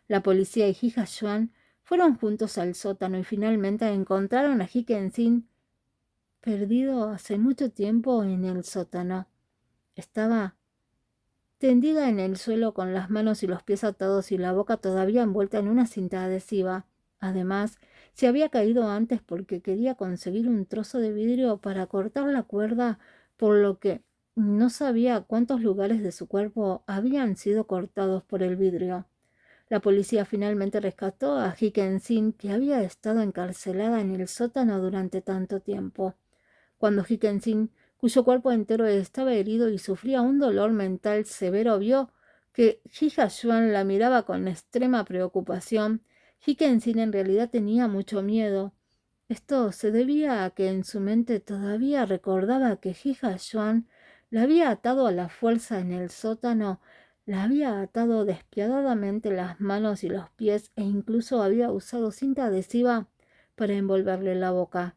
La policía y Hija Swan fueron juntos al sótano y finalmente encontraron a Hickensin perdido hace mucho tiempo en el sótano. Estaba tendida en el suelo con las manos y los pies atados y la boca todavía envuelta en una cinta adhesiva. Además, se había caído antes porque quería conseguir un trozo de vidrio para cortar la cuerda, por lo que no sabía cuántos lugares de su cuerpo habían sido cortados por el vidrio. La policía finalmente rescató a Higginson, que había estado encarcelada en el sótano durante tanto tiempo. Cuando Higginson, cuyo cuerpo entero estaba herido y sufría un dolor mental severo, vio que Hija Yuan la miraba con extrema preocupación, Higginson en realidad tenía mucho miedo. Esto se debía a que en su mente todavía recordaba que Hija Yuan la había atado a la fuerza en el sótano, la había atado despiadadamente las manos y los pies e incluso había usado cinta adhesiva para envolverle la boca.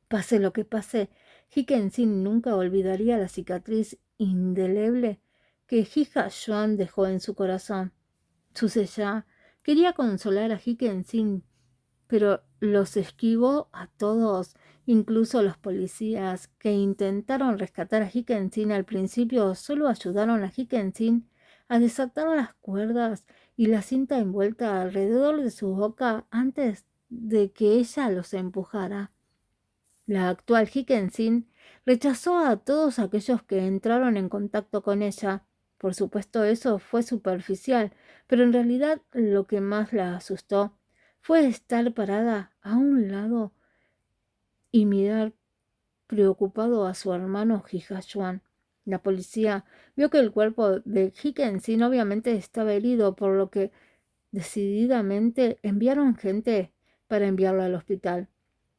Pase lo que pase, Higginson nunca olvidaría la cicatriz indeleble que Hija Yuan dejó en su corazón. Suseya quería consolar a Higginson, pero los esquivó a todos, incluso los policías que intentaron rescatar a Higginson al principio solo ayudaron a Higginson a desatar las cuerdas y la cinta envuelta alrededor de su boca antes de que ella los empujara. La actual Higginson rechazó a todos aquellos que entraron en contacto con ella. Por supuesto, eso fue superficial, pero en realidad lo que más la asustó fue estar parada a un lado y mirar preocupado a su hermano Hija Yuan. La policía vio que el cuerpo de Higginson obviamente estaba herido, por lo que decididamente enviaron gente para enviarlo al hospital.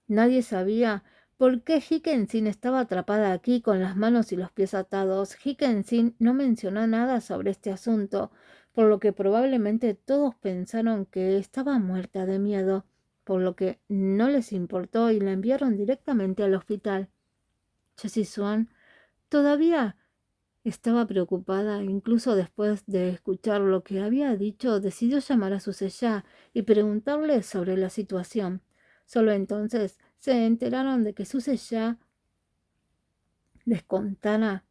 Nadie sabía por qué Higginson estaba atrapada aquí con las manos y los pies atados. Higginson no mencionó nada sobre este asunto, por lo que probablemente todos pensaron que estaba muerta de miedo, por lo que no les importó y la enviaron directamente al hospital. Jessie Swan todavía estaba preocupada, incluso después de escuchar lo que había dicho, decidió llamar a Suseya y preguntarle sobre la situación. Solo entonces se enteraron de que Suseya les contara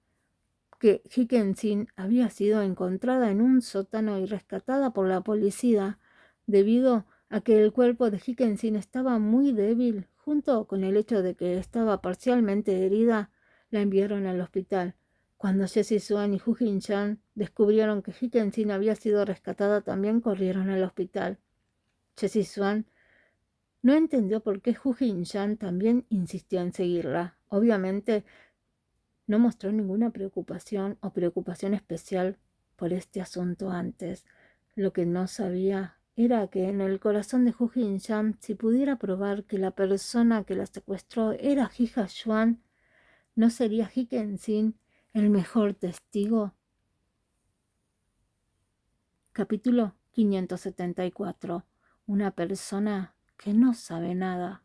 que Higginson había sido encontrada en un sótano y rescatada por la policía, debido a que el cuerpo de Higginson estaba muy débil, junto con el hecho de que estaba parcialmente herida, la enviaron al hospital. Cuando Jessie Swan y Hu Jin-chan descubrieron que Higginson había sido rescatada, también corrieron al hospital. Jessie Swan no entendió por qué Hu Jin-chan también insistió en seguirla. Obviamente, no mostró ninguna preocupación o preocupación especial por este asunto antes. Lo que no sabía era que en el corazón de Hu Jin-chan, si pudiera probar que la persona que la secuestró era Hija Yuan, ¿no sería Higginson el mejor testigo? Capítulo 574. Una persona que no sabe nada.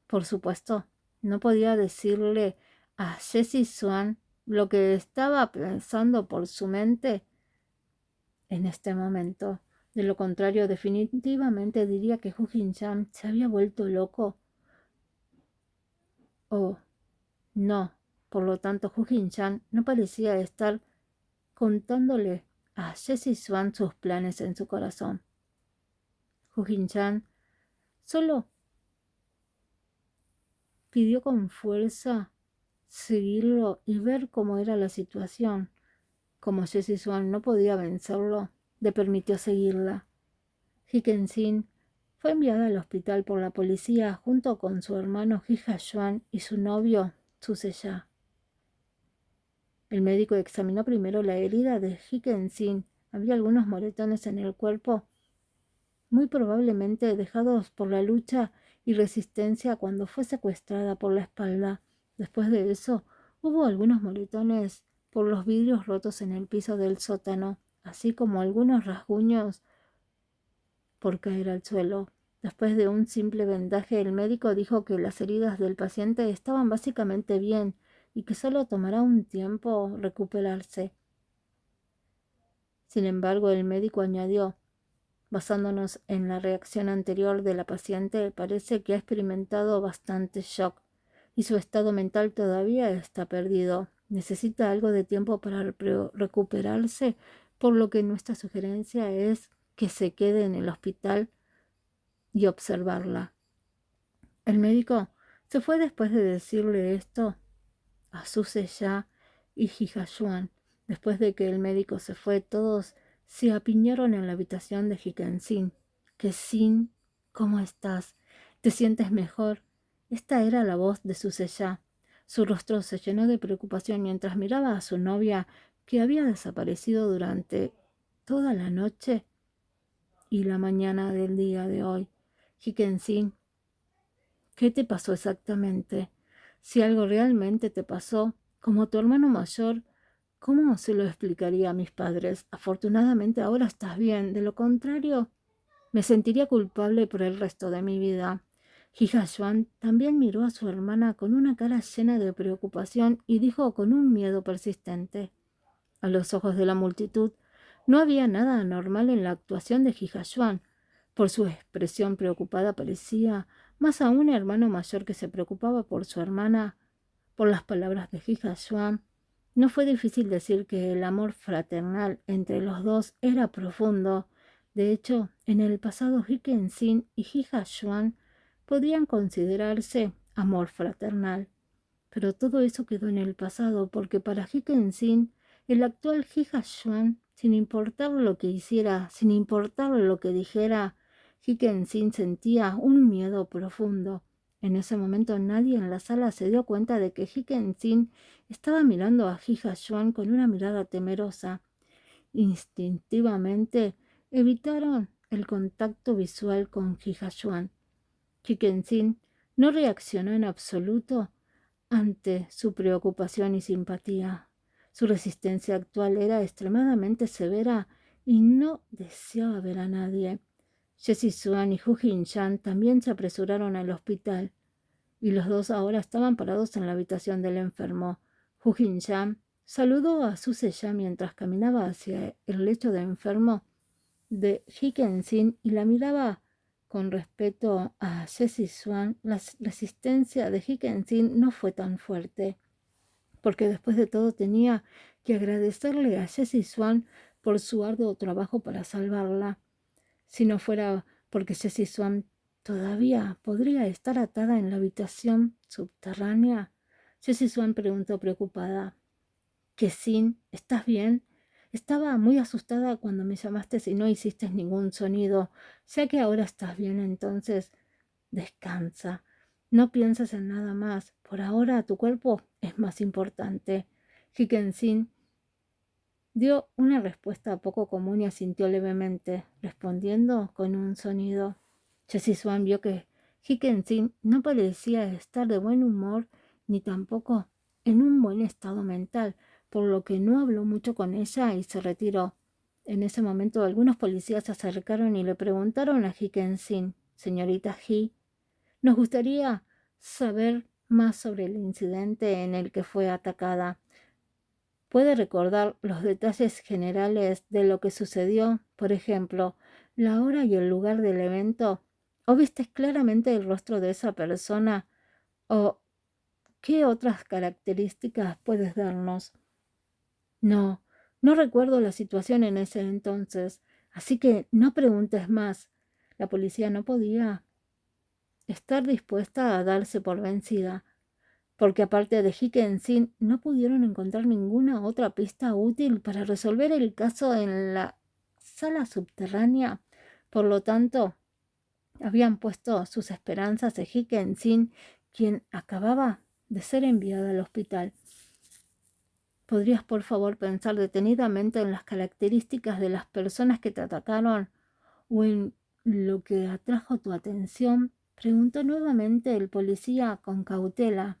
Por supuesto, no podía decirle a Jessie Swan lo que estaba pensando por su mente en este momento. De lo contrario, definitivamente diría que Hu Jin-chan se había vuelto loco. Oh, no. Por lo tanto, Hu Jin-chan no parecía estar contándole a Jessie Swan sus planes en su corazón. Hu Jin-chan solo pidió con fuerza seguirlo y ver cómo era la situación. Como Jessie Swan no podía vencerlo, le permitió seguirla. Higginson fue enviada al hospital por la policía junto con su hermano Hija Yuan y su novio Suseya. El médico examinó primero la herida de Higginson. Había algunos moretones en el cuerpo, muy probablemente dejados por la lucha y resistencia cuando fue secuestrada por la espalda. Después de eso, hubo algunos moretones por los vidrios rotos en el piso del sótano, así como algunos rasguños por caer al suelo. Después de un simple vendaje, el médico dijo que las heridas del paciente estaban básicamente bien y que solo tomará un tiempo recuperarse. Sin embargo, el médico añadió: basándonos en la reacción anterior de la paciente, parece que ha experimentado bastante shock y su estado mental todavía está perdido. Necesita algo de tiempo para recuperarse, por lo que nuestra sugerencia es que se quede en el hospital y observarla. El médico se fue después de decirle esto a Su Se-ya y Hika-yuan. Después de que el médico se fue, todos se apiñaron en la habitación de Hiken-sin. «Sin, ¿cómo estás? ¿Te sientes mejor?» Esta era la voz de Su Se-ya. Su rostro se llenó de preocupación mientras miraba a su novia, que había desaparecido durante toda la noche y la mañana del día de hoy. «Hiken-sin, ¿qué te pasó exactamente? Si algo realmente te pasó, como tu hermano mayor, ¿cómo se lo explicaría a mis padres? Afortunadamente ahora estás bien, de lo contrario, me sentiría culpable por el resto de mi vida». Hika-yuan también miró a su hermana con una cara llena de preocupación y dijo con un miedo persistente. A los ojos de la multitud, no había nada anormal en la actuación de Hika-yuan. Por su expresión preocupada parecía más a un hermano mayor que se preocupaba por su hermana. Por las palabras de Hika-yuan, no fue difícil decir que el amor fraternal entre los dos era profundo. De hecho, en el pasado Hiken-sin y Hika-yuan podían considerarse amor fraternal. Pero todo eso quedó en el pasado, porque para Hiken-sin, el actual Hika-yuan, sin importar lo que hiciera, sin importar lo que dijera, Hiken-sin sentía un miedo profundo. En ese momento nadie en la sala se dio cuenta de que Hiken-sin estaba mirando a Hika-yuan con una mirada temerosa. Instintivamente evitaron el contacto visual con Hika-yuan. Hiken-sin no reaccionó en absoluto ante su preocupación y simpatía. Su resistencia actual era extremadamente severa y no deseaba ver a nadie. Jessie Suan y Hu Jin-chan también se apresuraron al hospital, y los dos ahora estaban parados en la habitación del enfermo. Hu Jin-chan saludó a Su Se-ya mientras caminaba hacia el lecho de enfermo de Hiken-sin y la miraba con respeto a Jessie Suan. La resistencia de Hiken-sin no fue tan fuerte, porque después de todo tenía que agradecerle a Jessie Suan por su arduo trabajo para salvarla. Si no fuera porque Jessie Suan todavía podría estar atada en la habitación subterránea. Jessie Suan preguntó preocupada. «Sin, ¿estás bien? Estaba muy asustada cuando me llamaste y no hiciste ningún sonido. Ya que ahora estás bien, entonces descansa. No pienses en nada más. Por ahora tu cuerpo es más importante». Hiken-sin dio una respuesta poco común y asintió levemente, respondiendo con un sonido. Jessie Suan vio que Hiken-sin no parecía estar de buen humor ni tampoco en un buen estado mental, por lo que no habló mucho con ella y se retiró. En ese momento algunos policías se acercaron y le preguntaron a Hiken-sin: «Señorita Hi, nos gustaría saber más sobre el incidente en el que fue atacada. ¿Puede recordar los detalles generales de lo que sucedió? Por ejemplo, la hora y el lugar del evento. ¿O viste claramente el rostro de esa persona? ¿O qué otras características puedes darnos?» «No, no recuerdo la situación en ese entonces, así que no preguntes más». La policía no podía estar dispuesta a darse por vencida, porque aparte de Hiken-sin no pudieron encontrar ninguna otra pista útil para resolver el caso en la sala subterránea. Por lo tanto, habían puesto sus esperanzas en Hiken-sin, quien acababa de ser enviada al hospital. ¿Podrías por favor pensar detenidamente en las características de las personas que te atacaron o en lo que atrajo tu atención?», preguntó nuevamente el policía con cautela.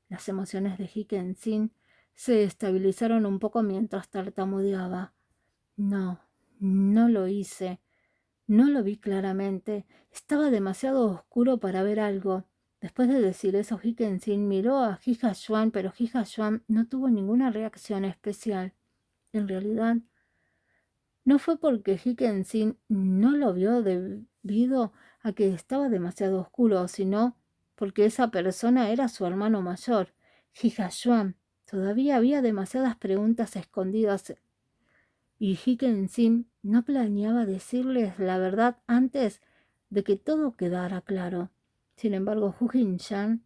Las emociones de Hiken-sin se estabilizaron un poco mientras tartamudeaba. «No, no lo hice. No lo vi claramente. Estaba demasiado oscuro para ver algo». Después de decir eso, Hiken-sin miró a Hika-yuan, pero Hika-yuan no tuvo ninguna reacción especial. En realidad, no fue porque Hiken-sin no lo vio debido a que estaba demasiado oscuro, sino porque esa persona era su hermano mayor, Hika-yuan. Todavía había demasiadas preguntas escondidas y Hikkensin no planeaba decirles la verdad antes de que todo quedara claro. Sin embargo, Hu Jinshan,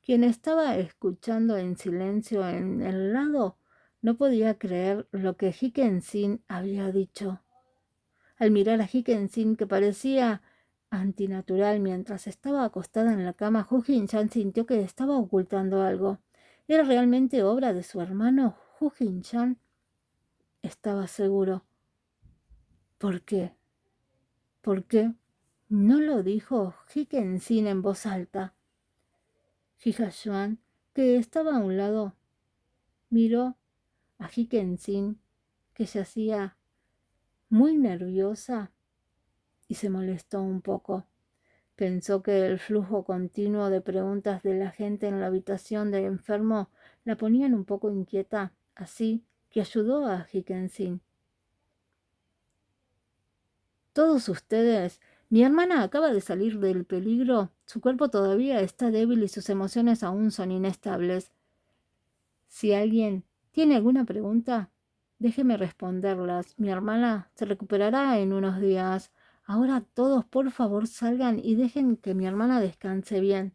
quien estaba escuchando en silencio en el lado, no podía creer lo que Hikkensin había dicho. Al mirar a Hikkensin, que parecía antinatural mientras estaba acostada en la cama, Hu Jinshan sintió que estaba ocultando algo. ¿Era realmente obra de su hermano? Hu Jinshan estaba seguro. ¿Por qué? ¿Por qué? No lo dijo Hikkensin en voz alta. Hijashuan, que estaba a un lado, miró a Hikkensin, que se hacía muy nerviosa y se molestó un poco. Pensó que el flujo continuo de preguntas de la gente en la habitación del enfermo la ponían un poco inquieta, así que ayudó a Hikkensin. Todos ustedes, mi hermana acaba de salir del peligro, su cuerpo todavía está débil y sus emociones aún son inestables. Si alguien tiene alguna pregunta, déjeme responderlas. Mi hermana se recuperará en unos días. Ahora todos, por favor, salgan y dejen que mi hermana descanse bien.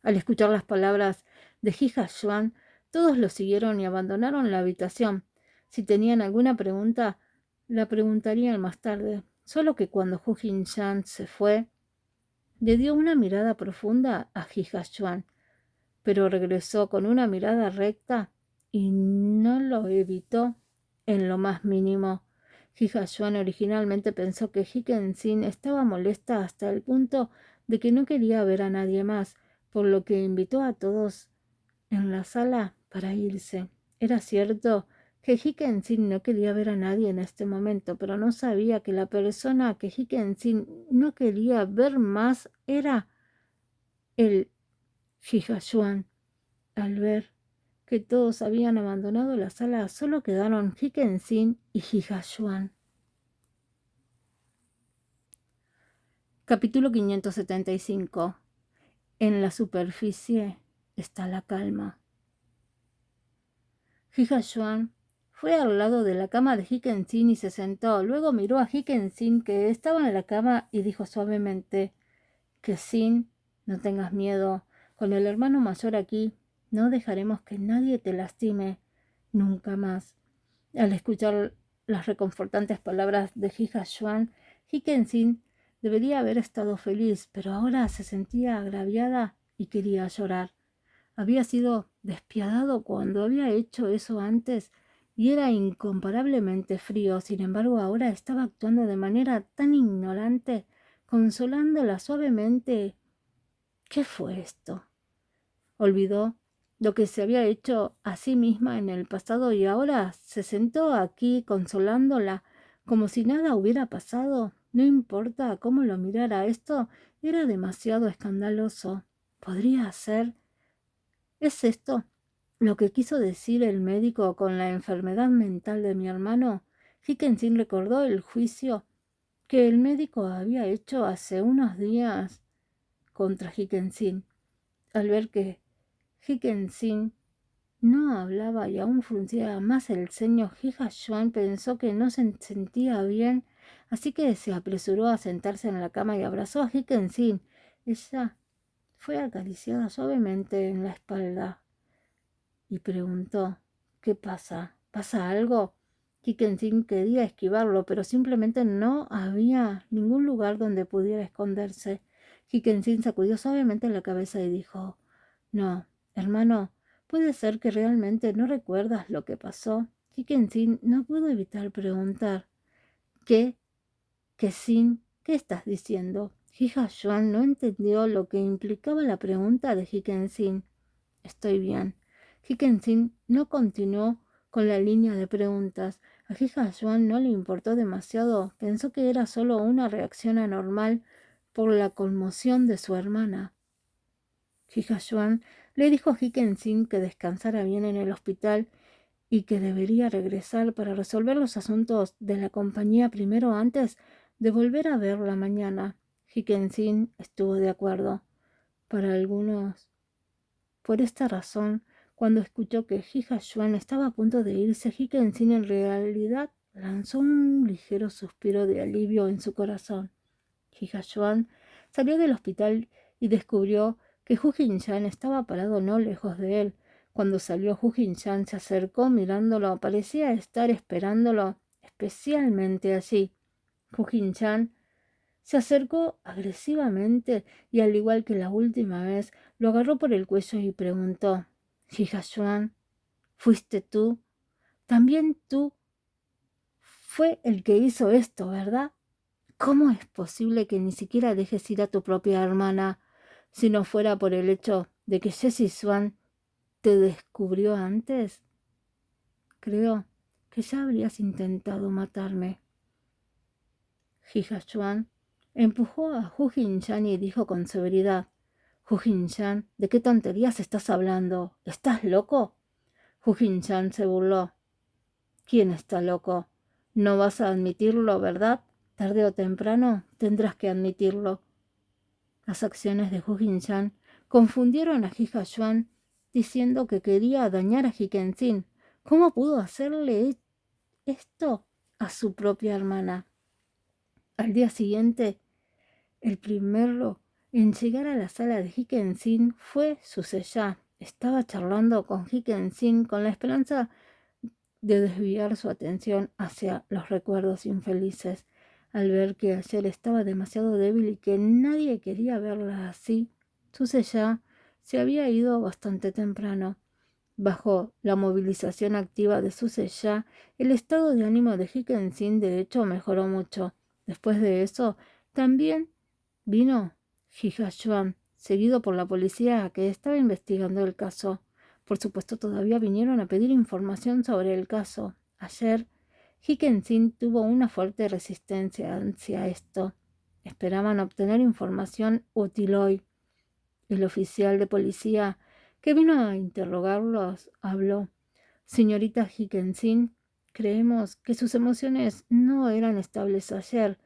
Al escuchar las palabras de Hijashuan, todos lo siguieron y abandonaron la habitación. Si tenían alguna pregunta, la preguntarían más tarde. Solo que cuando Hu Jinshan se fue, le dio una mirada profunda a Hijashuan, pero regresó con una mirada recta y no lo evitó en lo más mínimo. Hijashuan originalmente pensó que Hikkensin estaba molesta hasta el punto de que no quería ver a nadie más, por lo que invitó a todos en la sala para irse. Era cierto que Hikkensin no quería ver a nadie en este momento, pero no sabía que la persona que Hikkensin no quería ver más era el Hijashuan. Al ver que todos habían abandonado la sala, solo quedaron Hikkensin y Hijashuan. Capítulo 575. En la superficie está la calma. Hijashuan fue al lado de la cama de Hikkensin y se sentó. Luego miró a Hikkensin, que estaba en la cama, y dijo suavemente: Sin, no tengas miedo. Con el hermano mayor aquí, no dejaremos que nadie te lastime nunca más. Al escuchar las reconfortantes palabras de Hijashuan, Hikkensin debería haber estado feliz, pero ahora se sentía agraviada y quería llorar. Había sido despiadado cuando había hecho eso antes y era incomparablemente frío. Sin embargo, ahora estaba actuando de manera tan ignorante, consolándola suavemente. ¿Qué fue esto? Olvidó lo que se había hecho a sí misma en el pasado y ahora se sentó aquí consolándola como si nada hubiera pasado. No importa cómo lo mirara, esto era demasiado escandaloso. ¿Podría ser? ¿Es esto lo que quiso decir el médico con la enfermedad mental de mi hermano? Hikkensin recordó el juicio que el médico había hecho hace unos días contra Hikkensin. Al ver que Hikkensin no hablaba y aún fruncía más el ceño, Hijashuan pensó que no se sentía bien, así que se apresuró a sentarse en la cama y abrazó a Hikkensin. Ella fue acariciada suavemente en la espalda y preguntó: ¿Qué pasa? ¿Pasa algo? Hikkensin quería esquivarlo, pero simplemente no había ningún lugar donde pudiera esconderse. Hikkensin sacudió suavemente la cabeza y dijo: No, hermano, puede ser que realmente no recuerdas lo que pasó. Hikkensin no pudo evitar preguntar: ¿Qué? ¿Qué estás diciendo? Hijashuan no entendió lo que implicaba la pregunta de Hikkensin. Estoy bien. Hikkensin no continuó con la línea de preguntas. A Hijashuan no le importó demasiado. Pensó que era solo una reacción anormal por la conmoción de su hermana. Hijashuan le dijo a Hikkensin que descansara bien en el hospital y que debería regresar para resolver los asuntos de la compañía primero antes de volver a verla mañana. Hikkensin estuvo de acuerdo. Para algunos, por esta razón, Cuando escuchó que Hija Yuan estaba a punto de irse, Hikensin en realidad lanzó un ligero suspiro de alivio en su corazón. Hija Yuan salió del hospital y descubrió que Hu Jinshan estaba parado no lejos de él. Cuando salió, Hu Jinshan se acercó mirándolo. Parecía estar esperándolo especialmente allí. Hu Jinshan se acercó agresivamente y, al igual que la última vez, lo agarró por el cuello y preguntó: «Hija Yuan, ¿fuiste tú? También tú fue el que hizo esto, ¿verdad? ¿Cómo es posible que ni siquiera dejes ir a tu propia hermana si no fuera por el hecho de que Jessie Swan te descubrió antes? Creo que ya habrías intentado matarme». Hija Yuan empujó a Hu Jinshan y dijo con severidad: «Hu Jinshan, ¿de qué tonterías estás hablando? ¿Estás loco?» Hu Jinshan se burló. «¿Quién está loco? No vas a admitirlo, ¿verdad? Tarde o temprano tendrás que admitirlo». Las acciones de Hu Jinshan confundieron a Hija Yuan, diciendo que quería dañar a Hikensin. ¿Cómo pudo hacerle esto a su propia hermana? Al día siguiente, el primero en llegar a la sala de Hikensin fue Suseya. Estaba charlando con Hikensin con la esperanza de desviar su atención hacia los recuerdos infelices. Al ver que ayer estaba demasiado débil y que nadie quería verla así, Suseya se había ido bastante temprano. Bajo la movilización activa de Suseya, el estado de ánimo de Hikensin de hecho mejoró mucho. Después de eso, también vino Hija Yuan, seguido por la policía que estaba investigando el caso. Por supuesto, todavía vinieron a pedir información sobre el caso. Ayer, Hikensin tuvo una fuerte resistencia hacia esto. Esperaban obtener información útil hoy. El oficial de policía que vino a interrogarlos habló: «Señorita Hikensin, creemos que sus emociones no eran estables ayer,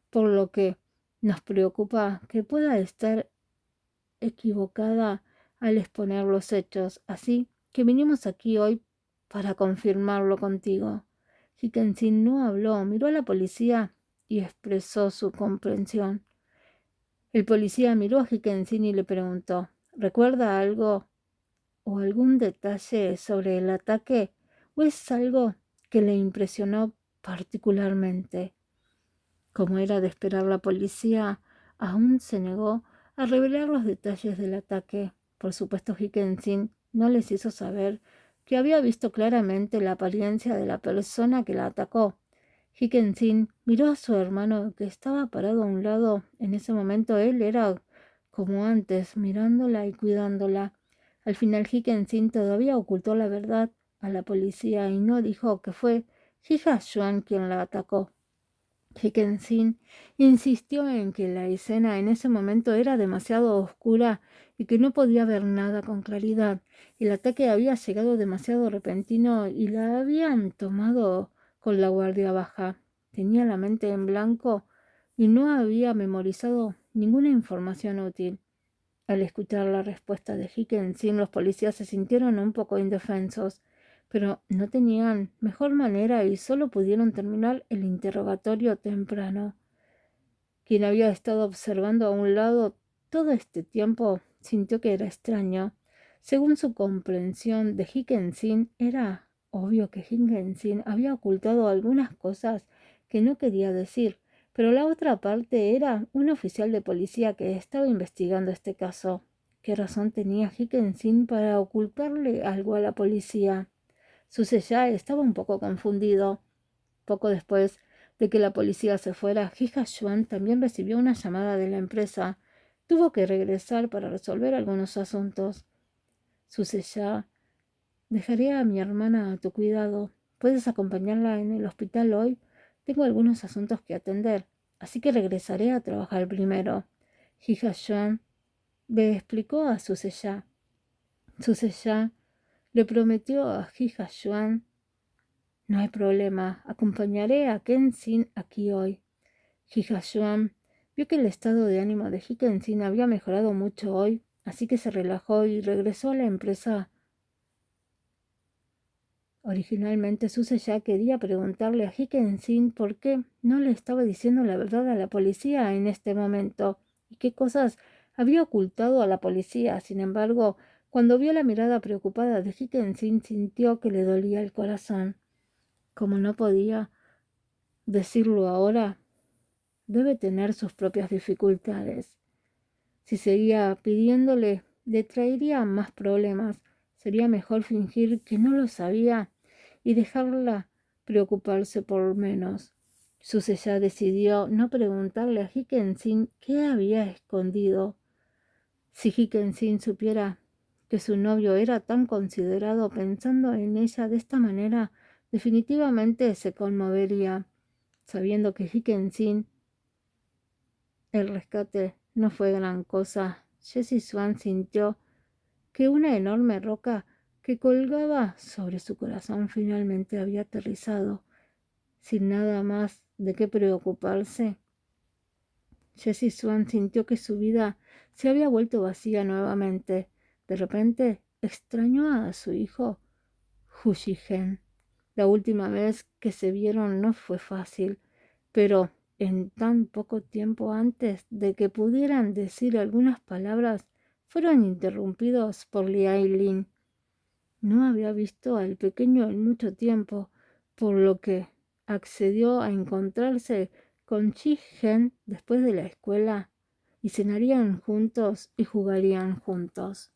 por lo que nos preocupa que pueda estar equivocada al exponer los hechos, así que vinimos aquí hoy para confirmarlo contigo». Hikensin no habló, miró a la policía y expresó su comprensión. El policía miró a Hikensin y le preguntó: «¿Recuerda algo o algún detalle sobre el ataque o es algo que le impresionó particularmente?» Como era de esperar, la policía aún se negó a revelar los detalles del ataque. Por supuesto, Hikensin no les hizo saber que había visto claramente la apariencia de la persona que la atacó. Hikensin miró a su hermano, que estaba parado a un lado. En ese momento él era como antes, mirándola y cuidándola. Al final, Hikensin todavía ocultó la verdad a la policía y no dijo que fue Hija Yuan quien la atacó. Hikensin insistió en que la escena en ese momento era demasiado oscura y que no podía ver nada con claridad. El ataque había llegado demasiado repentino y la habían tomado con la guardia baja. Tenía la mente en blanco y no había memorizado ninguna información útil. Al escuchar la respuesta de Hikensin, los policías se sintieron un poco indefensos, pero no tenían mejor manera y solo pudieron terminar el interrogatorio temprano. Quien había estado observando a un lado todo este tiempo sintió que era extraño. Según su comprensión de Hikensin, era obvio que Hikensin había ocultado algunas cosas que no quería decir, pero la otra parte era un oficial de policía que estaba investigando este caso. ¿Qué razón tenía Hikensin para ocultarle algo a la policía? Suseya estaba un poco confundido. Poco después de que la policía se fuera, Hija Yuan también recibió una llamada de la empresa. Tuvo que regresar para resolver algunos asuntos. Suseya, dejaré a mi hermana a tu cuidado. ¿Puedes acompañarla en el hospital hoy? Tengo algunos asuntos que atender, así que regresaré a trabajar primero. Hija Yuan le explicó a Suseya. Suseya le prometió a Hija Yuan: «No hay problema, acompañaré a Kensin aquí hoy». Hija Yuan vio que el estado de ánimo de Hikensin había mejorado mucho hoy, así que se relajó y regresó a la empresa Originalmente Suze ya quería preguntarle a Hickensin por qué no le estaba diciendo la verdad a la policía en este momento y qué cosas había ocultado a la policía. Sin embargo, cuando vio la mirada preocupada de Hickensin, sintió que le dolía el corazón. Como no podía decirlo ahora, debe tener sus propias dificultades. Si seguía pidiéndole, le traería más problemas. Sería mejor fingir que no lo sabía y dejarla preocuparse por menos. Suze ya decidió no preguntarle a Hickensin qué había escondido. Si Hickensin supiera que su novio era tan considerado pensando en ella de esta manera, definitivamente se conmovería, sabiendo que Hickensin, el rescate no fue gran cosa. Jessie Swan sintió que una enorme roca que colgaba sobre su corazón finalmente había aterrizado. Sin nada más de qué preocuparse, Jessie Swan sintió que su vida se había vuelto vacía nuevamente. De repente extrañó a su hijo, Hushigen. La última vez que se vieron no fue fácil, pero en tan poco tiempo antes de que pudieran decir algunas palabras, fueron interrumpidos por Liailin. No había visto al pequeño en mucho tiempo, por lo que accedió a encontrarse con Chi-Hen después de la escuela y cenarían juntos y jugarían juntos.